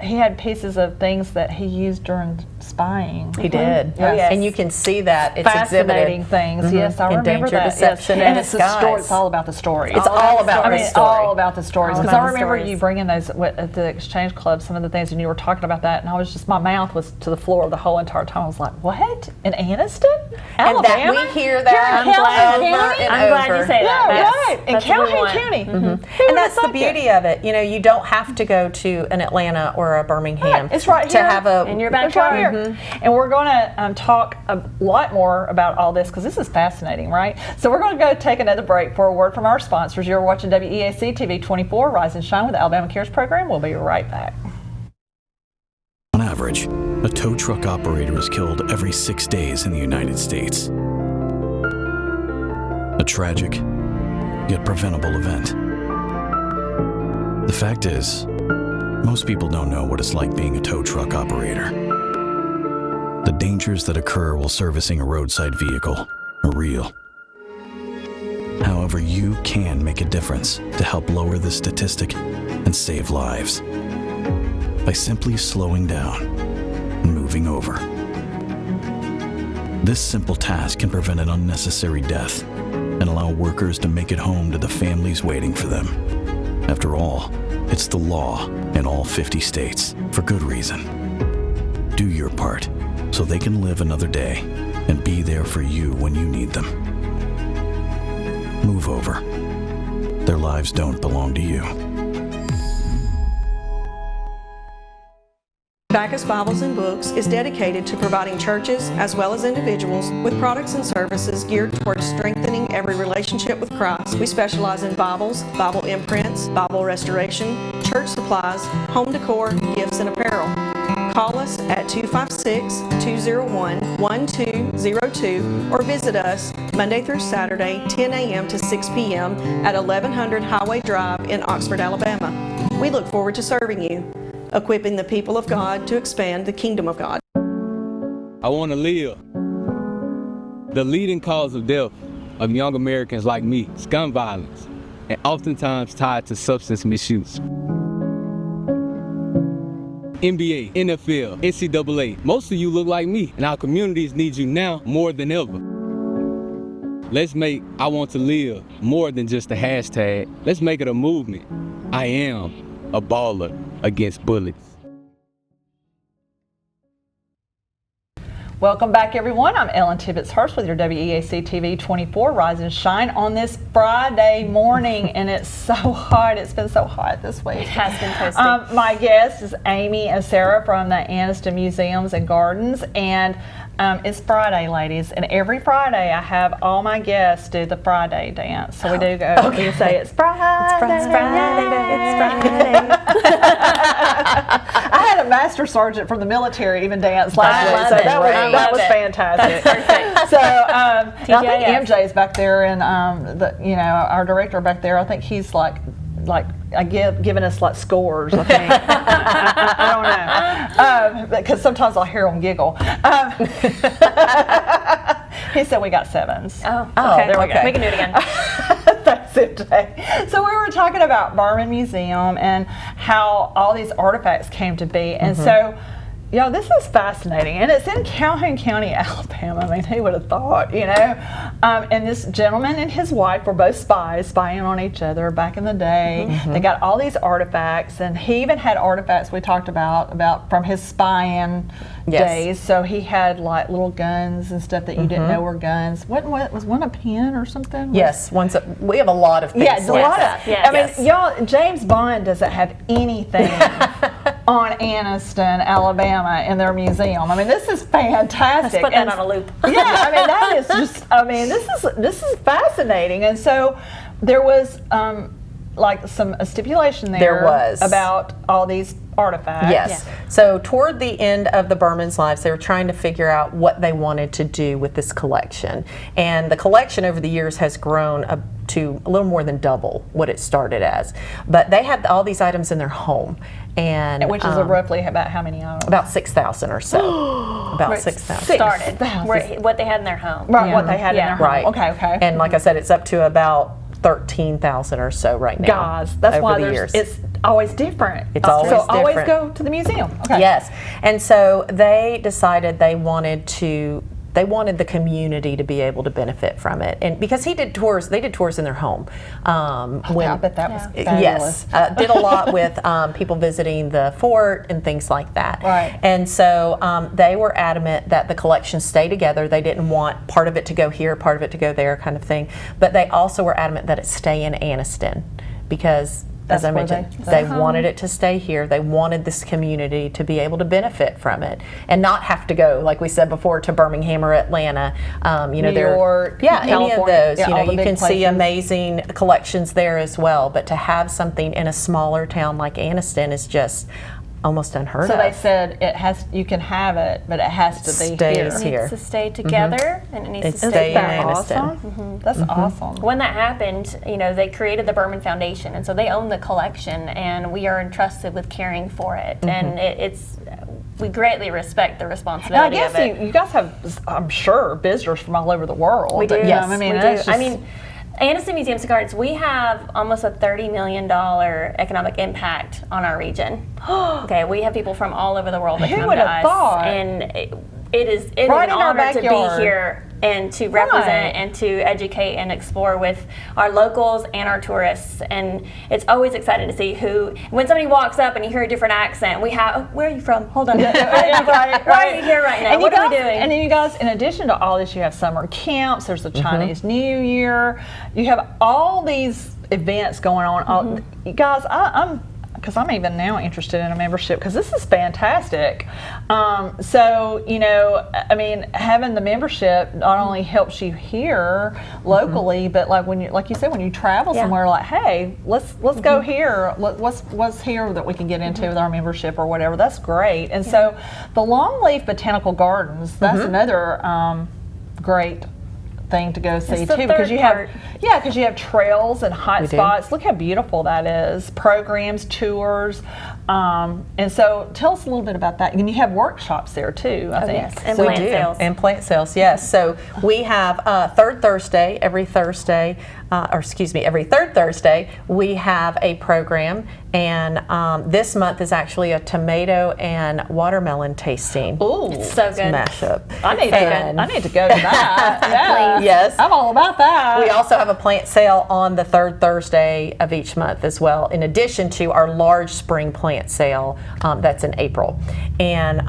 Speaker 1: he had pieces of things that he used during spying.
Speaker 3: He did.
Speaker 1: Yes.
Speaker 3: And you can see that it's
Speaker 1: Fascinating
Speaker 3: exhibited.
Speaker 1: things. Yes, I remember
Speaker 3: Danger,
Speaker 1: that.
Speaker 3: deception,
Speaker 1: yes.
Speaker 3: and
Speaker 1: it's the story.
Speaker 3: disguise.
Speaker 1: It's all about the stories.
Speaker 3: It's all about the story.
Speaker 1: all about the stories.
Speaker 2: All
Speaker 1: Because
Speaker 2: about
Speaker 1: I
Speaker 2: the
Speaker 1: remember
Speaker 2: stories.
Speaker 1: you bringing those at the Exchange Club, some of the things, and you were talking about that, and I was just, my mouth was to the floor the whole entire time. I was like, what? In Anniston?
Speaker 3: And that
Speaker 1: Alabama?
Speaker 3: we hear that
Speaker 1: Here in
Speaker 3: over
Speaker 1: Calhoun County?
Speaker 3: and
Speaker 2: I'm glad
Speaker 3: over.
Speaker 2: you say that.
Speaker 1: Yeah,
Speaker 2: That's-
Speaker 1: right. In
Speaker 2: that's what we
Speaker 1: Calhoun
Speaker 2: want.
Speaker 1: County.
Speaker 3: And that's the beauty of it. You don't have to go to an Atlanta or a Birmingham.
Speaker 1: It's right
Speaker 3: to
Speaker 1: here
Speaker 3: have a
Speaker 2: in your
Speaker 1: It's
Speaker 2: backyard.
Speaker 1: right here. And we're going to talk a lot more about all this because this is fascinating, right? So we're going to go take another break for a word from our sponsors. You're watching WEAC TV 24, Rise and Shine with the Alabama Cares Program. We'll be right back.
Speaker 11: On average, a tow truck operator is killed every 6 days in the United States. A tragic, yet preventable event. The fact is, most people don't know what it's like being a tow truck operator. The dangers that occur while servicing a roadside vehicle are real. However, you can make a difference to help lower this statistic and save lives by simply slowing down and moving over. This simple task can prevent an unnecessary death and allow workers to make it home to the families waiting for them. After all, it's the law in all 50 states, for good reason. Do your part so they can live another day and be there for you when you need them. Move over. Their lives don't belong to you.
Speaker 8: Backus Bibles and Books is dedicated to providing churches as well as individuals with products and services geared towards strengthening every relationship with Christ. We specialize in Bibles, Bible imprints, Bible restoration, church supplies, home decor, gifts, and apparel. Call us at 256-201-1202 or visit us Monday through Saturday, 10 a.m. to 6 p.m. at 1100 Highway Drive in Oxford, Alabama. We look forward to serving you, equipping the people of God to expand the kingdom of God.
Speaker 4: I want to live. The leading cause of death of young Americans like me is gun violence, and oftentimes tied to substance misuse. NBA, NFL, NCAA, most of you look like me, and our communities need you now more than ever. Let's make I Want to Live more than just a hashtag. Let's make it a movement. I am a baller against bullets.
Speaker 1: Welcome back, everyone. I'm Ellen Tibbetts-Hurst with your WEAC TV 24 Rise and Shine on this Friday morning, and it's so hot. It's been so hot this week.
Speaker 2: It has been toasty.
Speaker 1: My guest is Aimee and Sarah from the Anniston Museums and Gardens, and it's Friday, ladies, and every Friday I have all my guests do the Friday dance. So we do go, we say it's Friday.
Speaker 2: It's Friday. It's Friday.
Speaker 1: I had a master sergeant from the military even dance last week, so that was fantastic.
Speaker 2: That's perfect.
Speaker 1: So I think
Speaker 2: TGIF.
Speaker 1: MJ's back there, and our director back there. I think he's like giving us like scores. I think I don't know, because sometimes I'll hear him giggle. He said we got 7s.
Speaker 2: Oh, okay.
Speaker 1: There we go.
Speaker 2: We can do it again.
Speaker 1: Thanks, MJ. So we were talking about Berman Museum and how all these artifacts came to be, and so. This is fascinating, and it's in Calhoun County, Alabama. I mean, who would have thought, And this gentleman and his wife were both spying on each other back in the day. They got all these artifacts, and he even had artifacts we talked about from his spying days. So he had like little guns and stuff that you didn't know were guns. What was one a pen or something?
Speaker 3: Yes, we have a lot of things.
Speaker 1: Yeah, a lot of.
Speaker 2: Yes.
Speaker 1: I mean, y'all, James Bond doesn't have anything on Anniston, Alabama, in their museum. I mean, this is fantastic.
Speaker 2: Let's put that on a loop.
Speaker 1: Yeah, I mean, that is just. I mean, this is fascinating. And so there was a stipulation there
Speaker 3: was
Speaker 1: about all these artifacts.
Speaker 3: Yes. So toward the end of the Berman's lives, they were trying to figure out what they wanted to do with this collection. And the collection over the years has grown up to a little more than double what it started as. But they had all these items in their home. And
Speaker 1: which is roughly about how many items?
Speaker 3: About 6,000 or so. About 6,000.
Speaker 2: Started. What they had in their home.
Speaker 1: Right, what they had in their home.
Speaker 3: Right.
Speaker 1: Okay.
Speaker 3: And like I said, it's up to about 13,000 or so right now.
Speaker 1: Guys, that's why it's always different.
Speaker 3: It's always different.
Speaker 1: So always go to the museum. Okay.
Speaker 3: Yes. And so they decided they wanted the community to be able to benefit from it, and because they did tours in their home.
Speaker 1: I bet that was fabulous.
Speaker 3: Yes, did a lot with people visiting the fort and things like that.
Speaker 1: Right.
Speaker 3: And so they were adamant that the collection stay together. They didn't want part of it to go here, part of it to go there, kind of thing. But they also were adamant that it stay in Anniston because. As I mentioned, they wanted it to stay here. They wanted this community to be able to benefit from it and not have to go, like we said before, to Birmingham or Atlanta.
Speaker 1: New York,
Speaker 3: California, any of those.
Speaker 1: Yeah,
Speaker 3: you can see amazing collections there as well. But to have something in a smaller town like Anniston is just almost unheard of.
Speaker 1: So they said you can have it, but it has to be here.
Speaker 2: It needs to stay together, and it needs to
Speaker 3: stay
Speaker 2: stay
Speaker 3: in
Speaker 2: back.
Speaker 3: Anniston.
Speaker 1: That's awesome.
Speaker 2: When that happened, they created the Berman Foundation, and so they own the collection, and we are entrusted with caring for it. And we greatly respect the responsibility
Speaker 1: I
Speaker 2: of it.
Speaker 1: guess you guys have, I'm sure, visitors from all over the world.
Speaker 2: We do.
Speaker 1: Yes,
Speaker 2: we do. Anniston Museums and Gardens, we have almost a $30 million economic impact on our region. Okay, we have people from all over the world that come to us.
Speaker 1: Thought?
Speaker 2: And it is an honor to be here and to represent and to educate and explore with our locals and our tourists. And it's always exciting to see when somebody walks up and you hear a different accent, where are you from? Hold on. Why are you here right now?
Speaker 1: And
Speaker 2: what are we doing?
Speaker 1: And then you guys, in addition to all this, you have summer camps, there's the Chinese New Year, you have all these events going on. You guys, because I'm even now interested in a membership because this is fantastic. Having the membership not only helps you here locally, but like you said, when you travel somewhere, like, hey, let's go here. What's here that we can get into with our membership or whatever. That's great. And so the Longleaf Botanical Gardens, that's another great thing to go see
Speaker 2: It's the
Speaker 1: too, because
Speaker 2: third
Speaker 1: you
Speaker 2: part.
Speaker 1: because you have trails and hot
Speaker 3: We do.
Speaker 1: spots. Look how beautiful that is. Programs, tours, and so tell us a little bit about that. And you have workshops there too, I think.
Speaker 2: yes. And
Speaker 3: We
Speaker 2: plant
Speaker 3: do.
Speaker 2: sales.
Speaker 3: And plant sales, yes. So we have third Thursday, every Thursday, every third Thursday, we have a program. And this month is actually a tomato and watermelon tasting.
Speaker 1: Ooh,
Speaker 2: So good.
Speaker 3: Mashup.
Speaker 1: I need to go to that. Yeah.
Speaker 3: Yes.
Speaker 1: I'm all about that.
Speaker 3: We also have a plant sale on the third Thursday of each month as well, in addition to our large spring plant sale that's in April. And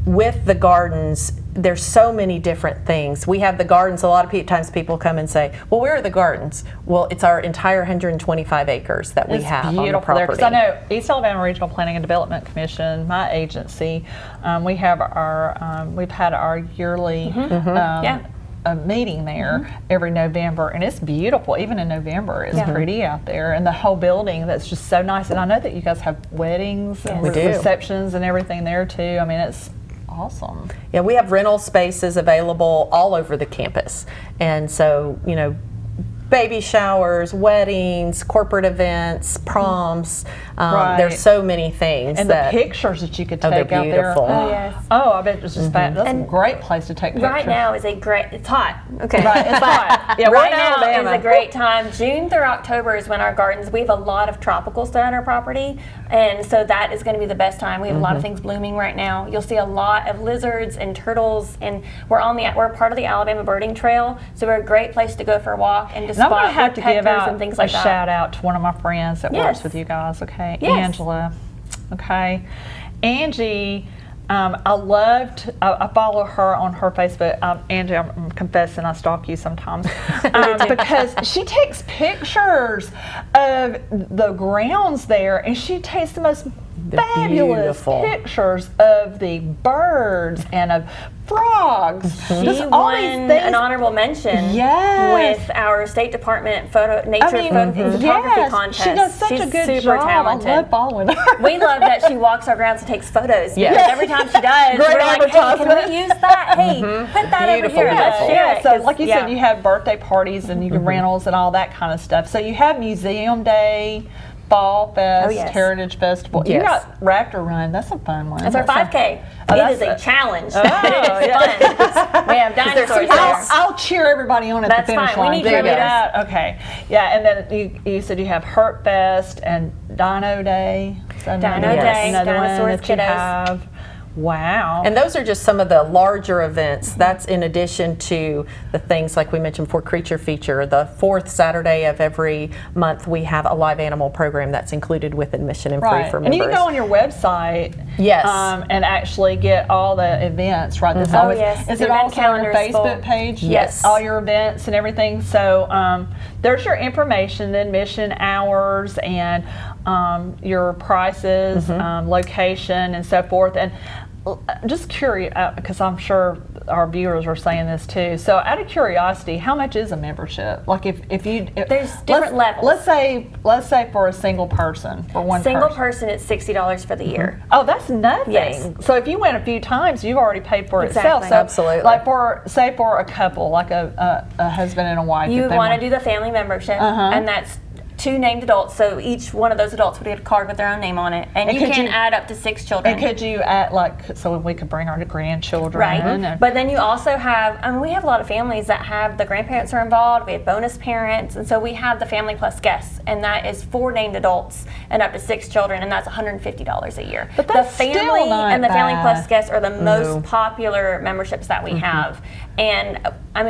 Speaker 3: with the gardens, there's so many different things. We have the gardens. A lot of times people come and say, well, where are the gardens? Well, it's our entire 125 acres that we
Speaker 1: It's
Speaker 3: have on the
Speaker 1: beautiful there,
Speaker 3: property.
Speaker 1: because I know East Alabama Regional Planning and Development Commission, my agency, we've had our yearly meeting there every November, and it's beautiful. Even in November, it's pretty out there, and the whole building that's just so nice. And I know that you guys have weddings and
Speaker 3: We do.
Speaker 1: receptions and everything there too. I mean, it's awesome.
Speaker 3: Yeah, we have rental spaces available all over the campus. And so, baby showers, weddings, corporate events, proms.
Speaker 1: Right.
Speaker 3: There's so many things.
Speaker 1: And the pictures that you could
Speaker 3: they're
Speaker 1: take out there.
Speaker 3: beautiful.
Speaker 2: Oh, yes.
Speaker 1: Oh, I bet it's just that's a
Speaker 2: And
Speaker 1: great place to take pictures.
Speaker 2: Right now is it's hot. Okay.
Speaker 1: Right, it's hot. Yeah, we're
Speaker 2: right
Speaker 1: in
Speaker 2: now
Speaker 1: Alabama.
Speaker 2: is a great time. June through October is when our gardens, we have a lot of tropical stuff on our property, and so that is going to be the best time. We have a lot of things blooming right now. You'll see a lot of lizards and turtles, and we're part of the Alabama Birding Trail, so we're a great place to go for a walk and to
Speaker 1: And I'm going to
Speaker 2: spot
Speaker 1: have to give
Speaker 2: woodpeckers
Speaker 1: out
Speaker 2: and things
Speaker 1: a
Speaker 2: like that.
Speaker 1: shout out to one of my friends that works
Speaker 2: Yes.
Speaker 1: with you guys, okay?
Speaker 2: Yes.
Speaker 1: Angela. Okay. Angie, I follow her on her Facebook. Angie, I'm confessing I stalk you sometimes. Because she takes pictures of the grounds there, and she takes the most fabulous
Speaker 3: beautiful
Speaker 1: pictures of the birds and of frogs.
Speaker 2: She
Speaker 1: Just all these
Speaker 2: won
Speaker 1: things.
Speaker 2: an honorable mention
Speaker 1: Yes.
Speaker 2: with our State Department photography
Speaker 1: yes,
Speaker 2: contest.
Speaker 1: she does such
Speaker 2: She's
Speaker 1: a good
Speaker 2: super
Speaker 1: job.
Speaker 2: talented.
Speaker 1: I love following her.
Speaker 2: We love that she walks our grounds and takes photos.
Speaker 3: Yes.
Speaker 2: Because every time she does,
Speaker 1: Great
Speaker 2: we're like, hey,
Speaker 1: advertisement.
Speaker 2: can we use that? Hey, put that over
Speaker 3: Beautiful,
Speaker 2: here. Let's
Speaker 3: beautiful.
Speaker 2: share
Speaker 1: Yeah,
Speaker 2: it.
Speaker 1: so
Speaker 2: 'Cause,
Speaker 1: like you said, you have birthday parties and you can rentals and all that kind of stuff. So you have Museum Day, Fall Fest,
Speaker 2: Oh, yes.
Speaker 1: Heritage Festival. You
Speaker 3: Yes.
Speaker 1: got Raptor Run. That's a fun one.
Speaker 2: That's our 5K.
Speaker 1: Oh,
Speaker 2: It
Speaker 1: that's
Speaker 2: is a
Speaker 1: it.
Speaker 2: challenge,
Speaker 1: Oh,
Speaker 2: but it is fun. We have dinosaurs there.
Speaker 1: I'll cheer everybody on at
Speaker 2: That's
Speaker 1: the finish
Speaker 2: fine. We
Speaker 1: line.
Speaker 2: need
Speaker 1: Can we do
Speaker 2: cheerleaders.
Speaker 1: that? Okay. Yeah, and then you said you have Hurt Fest and Dino Day.
Speaker 2: Dino Day,
Speaker 1: another one
Speaker 2: dinosaurs,
Speaker 1: that you
Speaker 2: kiddos.
Speaker 1: have. Wow.
Speaker 3: And those are just some of the larger events. That's in addition to the things like we mentioned for Creature Feature. The fourth Saturday of every month, we have a live animal program that's included with admission and free for members.
Speaker 1: And you can go on your website,
Speaker 3: Yes.
Speaker 1: and actually get all the events. Right, There's
Speaker 2: Oh,
Speaker 1: always,
Speaker 2: yes.
Speaker 1: is
Speaker 2: The
Speaker 1: it
Speaker 2: event
Speaker 1: also on your
Speaker 2: calendar is full.
Speaker 1: Facebook page?
Speaker 3: Yes.
Speaker 1: all your events and everything. So there's your information, the admission hours, and your prices, location, and so forth. And just curious, because I'm sure our viewers are saying this too. So, out of curiosity, how much is a membership? Like, if
Speaker 2: There's different levels.
Speaker 1: Let's say for a single person, for one
Speaker 2: Single
Speaker 1: person.
Speaker 2: person, it's $60 for the year.
Speaker 1: Oh, that's nothing.
Speaker 2: Yes.
Speaker 1: So if you went a few times, you've already paid for it itself.
Speaker 2: Exactly.
Speaker 1: So
Speaker 3: Absolutely.
Speaker 1: Like for a couple, like a husband and a wife.
Speaker 2: You
Speaker 1: if they
Speaker 2: want to do the family membership, and that's 2 named adults. So each one of those adults would get a card with their own name on it, and you
Speaker 1: could
Speaker 2: can
Speaker 1: you-
Speaker 2: add up to 6 children.
Speaker 1: And could you add so we could bring our grandchildren?
Speaker 2: Right,
Speaker 1: and-
Speaker 2: but then you also have, we have a lot of families that have the grandparents are involved, we have bonus parents, and so we have the family plus guests, and that is 4 named adults and up to 6 children, and that's $150 a year.
Speaker 1: But that's
Speaker 2: the family
Speaker 1: still not
Speaker 2: and the family
Speaker 1: bad.
Speaker 2: plus guests are the most popular memberships that we have, and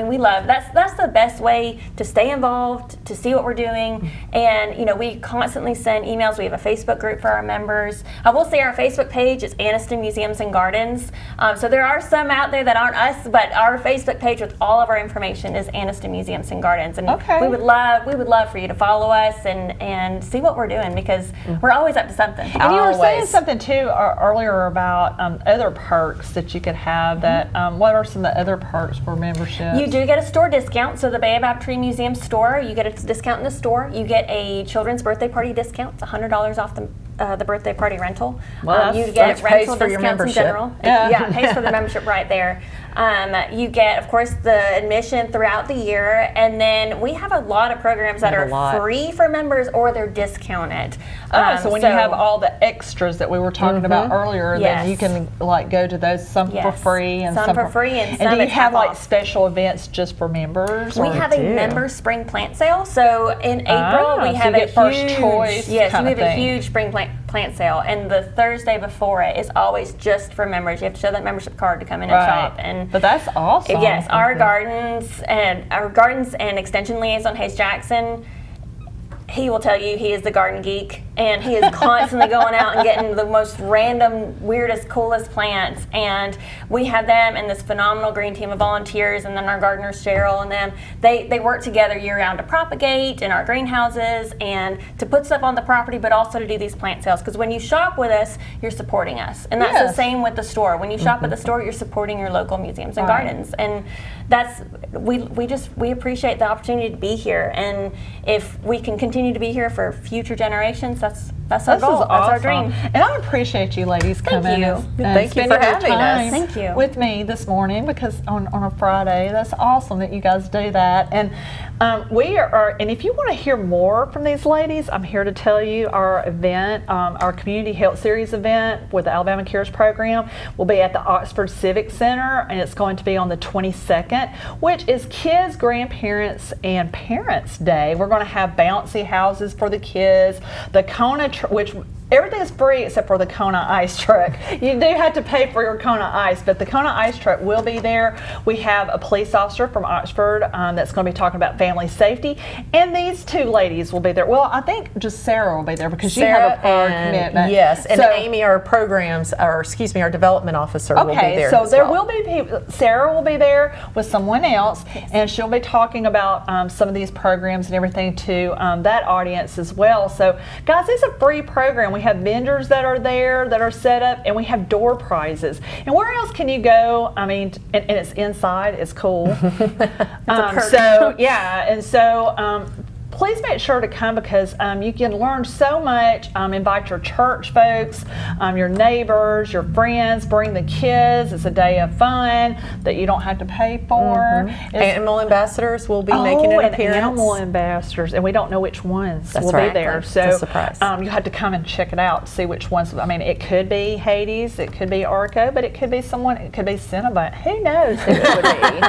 Speaker 2: we love, that's the best way to stay involved, to see what we're doing, and we constantly send emails. We have a Facebook group for our members. I will say our Facebook page is Anniston Museums and Gardens. So there are some out there that aren't us, but our Facebook page with all of our information is Anniston Museums and Gardens. And
Speaker 1: Okay.
Speaker 2: we would love for you to follow us and see what we're doing, because we're always up to something.
Speaker 1: And you were saying
Speaker 3: Always.
Speaker 1: something too earlier about other perks that you could have. That what are some of the other perks for membership?
Speaker 2: You do get a store discount. So the Baobab Tree Museum store, you get a discount in the store. You get a children's birthday party discount. It's $100 off the the birthday party rental.
Speaker 1: Well,
Speaker 2: You
Speaker 3: that
Speaker 2: get
Speaker 3: pays
Speaker 2: rental
Speaker 3: for your
Speaker 2: discounts in
Speaker 3: membership.
Speaker 2: general.
Speaker 1: Yeah.
Speaker 2: It pays for the membership right there. You get, of course, the admission throughout the year, and then we have a lot of programs that
Speaker 3: have a
Speaker 2: are
Speaker 3: lot.
Speaker 2: free for members or they're discounted.
Speaker 1: So when you have all the extras that we were talking about earlier, then you
Speaker 2: Yes.
Speaker 1: can like go to those, some for
Speaker 2: Yes.
Speaker 1: free and
Speaker 2: Some for free and some
Speaker 1: do you
Speaker 2: at
Speaker 1: have
Speaker 2: half
Speaker 1: like
Speaker 2: off.
Speaker 1: special events just for members?
Speaker 2: We
Speaker 1: or-
Speaker 2: have a member spring plant sale. So in April, we
Speaker 1: so
Speaker 2: have
Speaker 1: you
Speaker 2: a
Speaker 1: get first
Speaker 2: huge,
Speaker 1: choice
Speaker 2: yes,
Speaker 1: kind
Speaker 2: we
Speaker 1: of
Speaker 2: have a
Speaker 1: thing.
Speaker 2: huge spring plant sale, and the Thursday before it is always just for members. You have to show that membership card to come in and shop. And
Speaker 1: But that's awesome.
Speaker 2: yes, our gardens and extension liaison Hayes Jackson. He will tell you he is the garden geek, and he is constantly going out and getting the most random, weirdest, coolest plants. And we have them and this phenomenal green team of volunteers, and then our gardeners, Cheryl and them. They work together year round to propagate in our greenhouses and to put stuff on the property, but also to do these plant sales. Because when you shop with us, you're supporting us, and that's the
Speaker 1: Yes.
Speaker 2: same with the store. When you shop at the store, you're supporting your local museums and
Speaker 1: Right.
Speaker 2: gardens, and that's we appreciate the opportunity to be here. And if we can continue to be here for future generations, that's our
Speaker 1: This
Speaker 2: goal.
Speaker 1: is
Speaker 2: That's
Speaker 1: awesome.
Speaker 2: our dream.
Speaker 1: And I appreciate you ladies coming
Speaker 2: you.
Speaker 1: and
Speaker 3: Thank you
Speaker 1: spending
Speaker 3: for
Speaker 1: your
Speaker 3: having us.
Speaker 1: time
Speaker 2: Thank you.
Speaker 1: with me this morning, because on a Friday, that's awesome that you guys do that. And we are, and if you want to hear more from these ladies, I'm here to tell you our event, our Community Health Series event with the Alabama Cares program will be at the Oxford Civic Center, and it's going to be on the 22nd, which is Kids, Grandparents, and Parents Day. We're going to have bouncy houses for the kids, the Kona, which everything is free except for the Kona ice truck. You do have to pay for your Kona ice, but the Kona ice truck will be there. We have a police officer from Oxford that's going to be talking about family safety, and these two ladies will be there. Well, I think just Sarah will be there because you have a prior commitment.
Speaker 3: Yes, and
Speaker 1: So-
Speaker 3: Aimee, our our development officer, will be there.
Speaker 1: so
Speaker 3: as
Speaker 1: there
Speaker 3: well.
Speaker 1: will be people. Sarah will be there with someone else, and she'll be talking about some of these programs and everything to that audience as well. So, guys, it's a free program. We have vendors that are there that are set up, and we have door prizes. And where else can you go? I mean, and it's inside. It's cool. So yeah, and so. Please make sure to come because you can learn so much. Invite your church folks, your neighbors, your friends, bring the kids. It's a day of fun that you don't have to pay for.
Speaker 3: Animal ambassadors will be making an appearance.
Speaker 1: Animal ambassadors, and we don't know which ones
Speaker 3: That's
Speaker 1: will
Speaker 3: right.
Speaker 1: be there.
Speaker 3: It's
Speaker 1: So
Speaker 3: a surprise.
Speaker 1: you have to come and check it out, see which ones. I mean, it could be Hades, it could be Arco, but it could be someone. It could be Cinnabon. Who knows who it would be?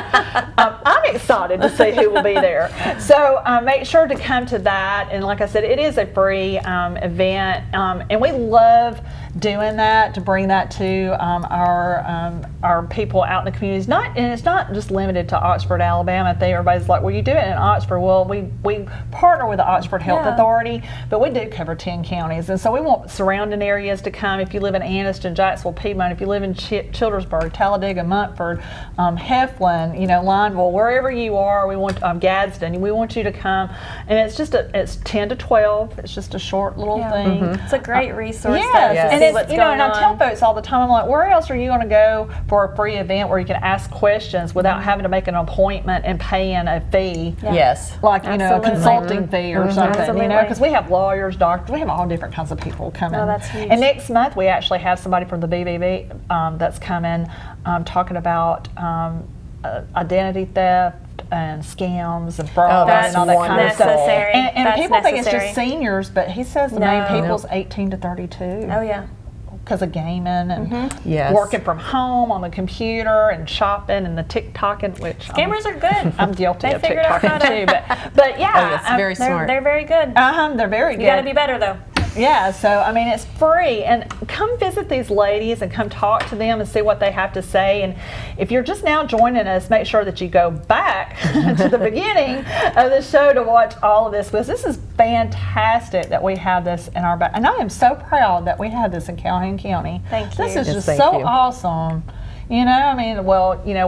Speaker 1: I'm excited to see who will be there. So make sure to come to that. And like I said, it is a free event, and we love doing that, to bring that to our people out in the communities. And it's not just limited to Oxford, Alabama. Everybody's like, well, you do it in Oxford. Well, we partner with the Oxford Health Authority, but we do cover 10 counties, and so we want surrounding areas to come. If you live in Anniston, Jacksonville, Piedmont, if you live in Childersburg, Talladega, Montford, Heflin, Lineville, wherever you are, we want Gadsden. We want you to come, and it's 10 to 12. It's just a short little thing.
Speaker 2: It's a great resource.
Speaker 1: Yes, and
Speaker 2: see
Speaker 1: it's,
Speaker 2: what's
Speaker 1: and
Speaker 2: going
Speaker 1: I tell
Speaker 2: on.
Speaker 1: folks all the time, I'm like, where else are you going to go for a free event where you can ask questions without having to make an appointment and paying a fee?
Speaker 3: Yes.
Speaker 1: Like, a
Speaker 2: Absolutely.
Speaker 1: consulting fee or something,
Speaker 2: Absolutely.
Speaker 1: because we have lawyers, doctors, we have all different kinds of people coming.
Speaker 2: Oh, that's huge.
Speaker 1: And next month we actually have somebody from the BBB that's coming, talking about identity theft and scams and fraud
Speaker 3: that's
Speaker 1: and all that kind of stuff.
Speaker 2: necessary.
Speaker 1: And
Speaker 2: That's
Speaker 1: people think it's
Speaker 2: necessary.
Speaker 1: just seniors, but he says the
Speaker 2: No.
Speaker 1: main people's 18 to 32.
Speaker 2: Oh yeah.
Speaker 1: Because of gaming and
Speaker 3: Yes.
Speaker 1: working from home on the computer and shopping and the TikToking, which
Speaker 2: Scammers are good.
Speaker 1: I'm guilty
Speaker 2: They
Speaker 1: of
Speaker 2: figured out how
Speaker 1: TikToking
Speaker 2: to-
Speaker 1: too. But yeah,
Speaker 3: Oh, yes, very smart.
Speaker 2: They're very good.
Speaker 1: they're very good.
Speaker 2: You got to be better though.
Speaker 1: Yeah, so I mean, it's free, and come visit these ladies and come talk to them and see what they have to say. And if you're just now joining us, make sure that you go back to the beginning of the show to watch all of this, because this is fantastic that we have this in our back. And I am so proud that we have this in Calhoun County.
Speaker 2: Thank
Speaker 1: This
Speaker 2: you.
Speaker 1: is
Speaker 3: Yes,
Speaker 1: just
Speaker 3: thank
Speaker 1: so
Speaker 3: you.
Speaker 1: awesome. I mean,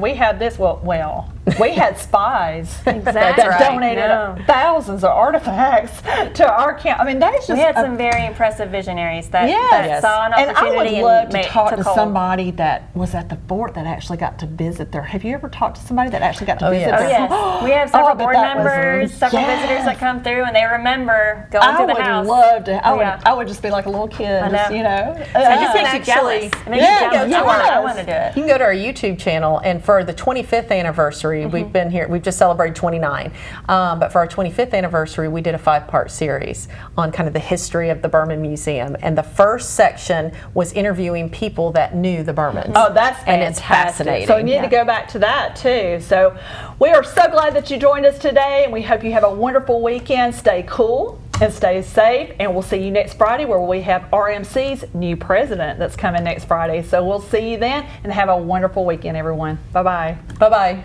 Speaker 1: we have this, well, We had spies
Speaker 2: Exactly.
Speaker 1: that donated
Speaker 2: No.
Speaker 1: thousands of artifacts to our camp. I mean, that is just
Speaker 2: We had some very impressive visionaries that,
Speaker 1: Yes.
Speaker 2: that saw an
Speaker 1: and I
Speaker 2: opportunity
Speaker 1: would love to
Speaker 2: made-
Speaker 1: talk to
Speaker 2: took hold.
Speaker 1: somebody that was at the fort that actually got to visit there. Have you ever talked to somebody that actually got to visit
Speaker 3: yes.
Speaker 2: Oh,
Speaker 1: there?
Speaker 2: yes. We have
Speaker 1: Oh,
Speaker 2: several
Speaker 1: I bet
Speaker 2: board
Speaker 1: that was-
Speaker 2: members, several
Speaker 1: yes.
Speaker 2: visitors that come through, and they remember going
Speaker 1: I
Speaker 2: through the
Speaker 1: would
Speaker 2: house.
Speaker 1: love to.
Speaker 2: Yeah.
Speaker 1: I would just be like a little kid,
Speaker 2: I
Speaker 1: just,
Speaker 2: know.
Speaker 1: you know.
Speaker 2: It just makes you jealous. It makes you jealous. I want to do it.
Speaker 3: You can go to our YouTube channel, and for the 25th anniversary, we've been here. We've just celebrated 29, but for our 25th anniversary, we did a 5-part series on kind of the history of the Berman Museum. And the first section was interviewing people that knew the Bermans.
Speaker 1: Oh, that's fantastic.
Speaker 3: And it's fascinating.
Speaker 1: So you need to go back to that too. So we are so glad that you joined us today, and we hope you have a wonderful weekend. Stay cool and stay safe, and we'll see you next Friday where we have RMC's new president that's coming next Friday. So we'll see you then, and have a wonderful weekend, everyone. Bye-bye.
Speaker 3: Bye-bye.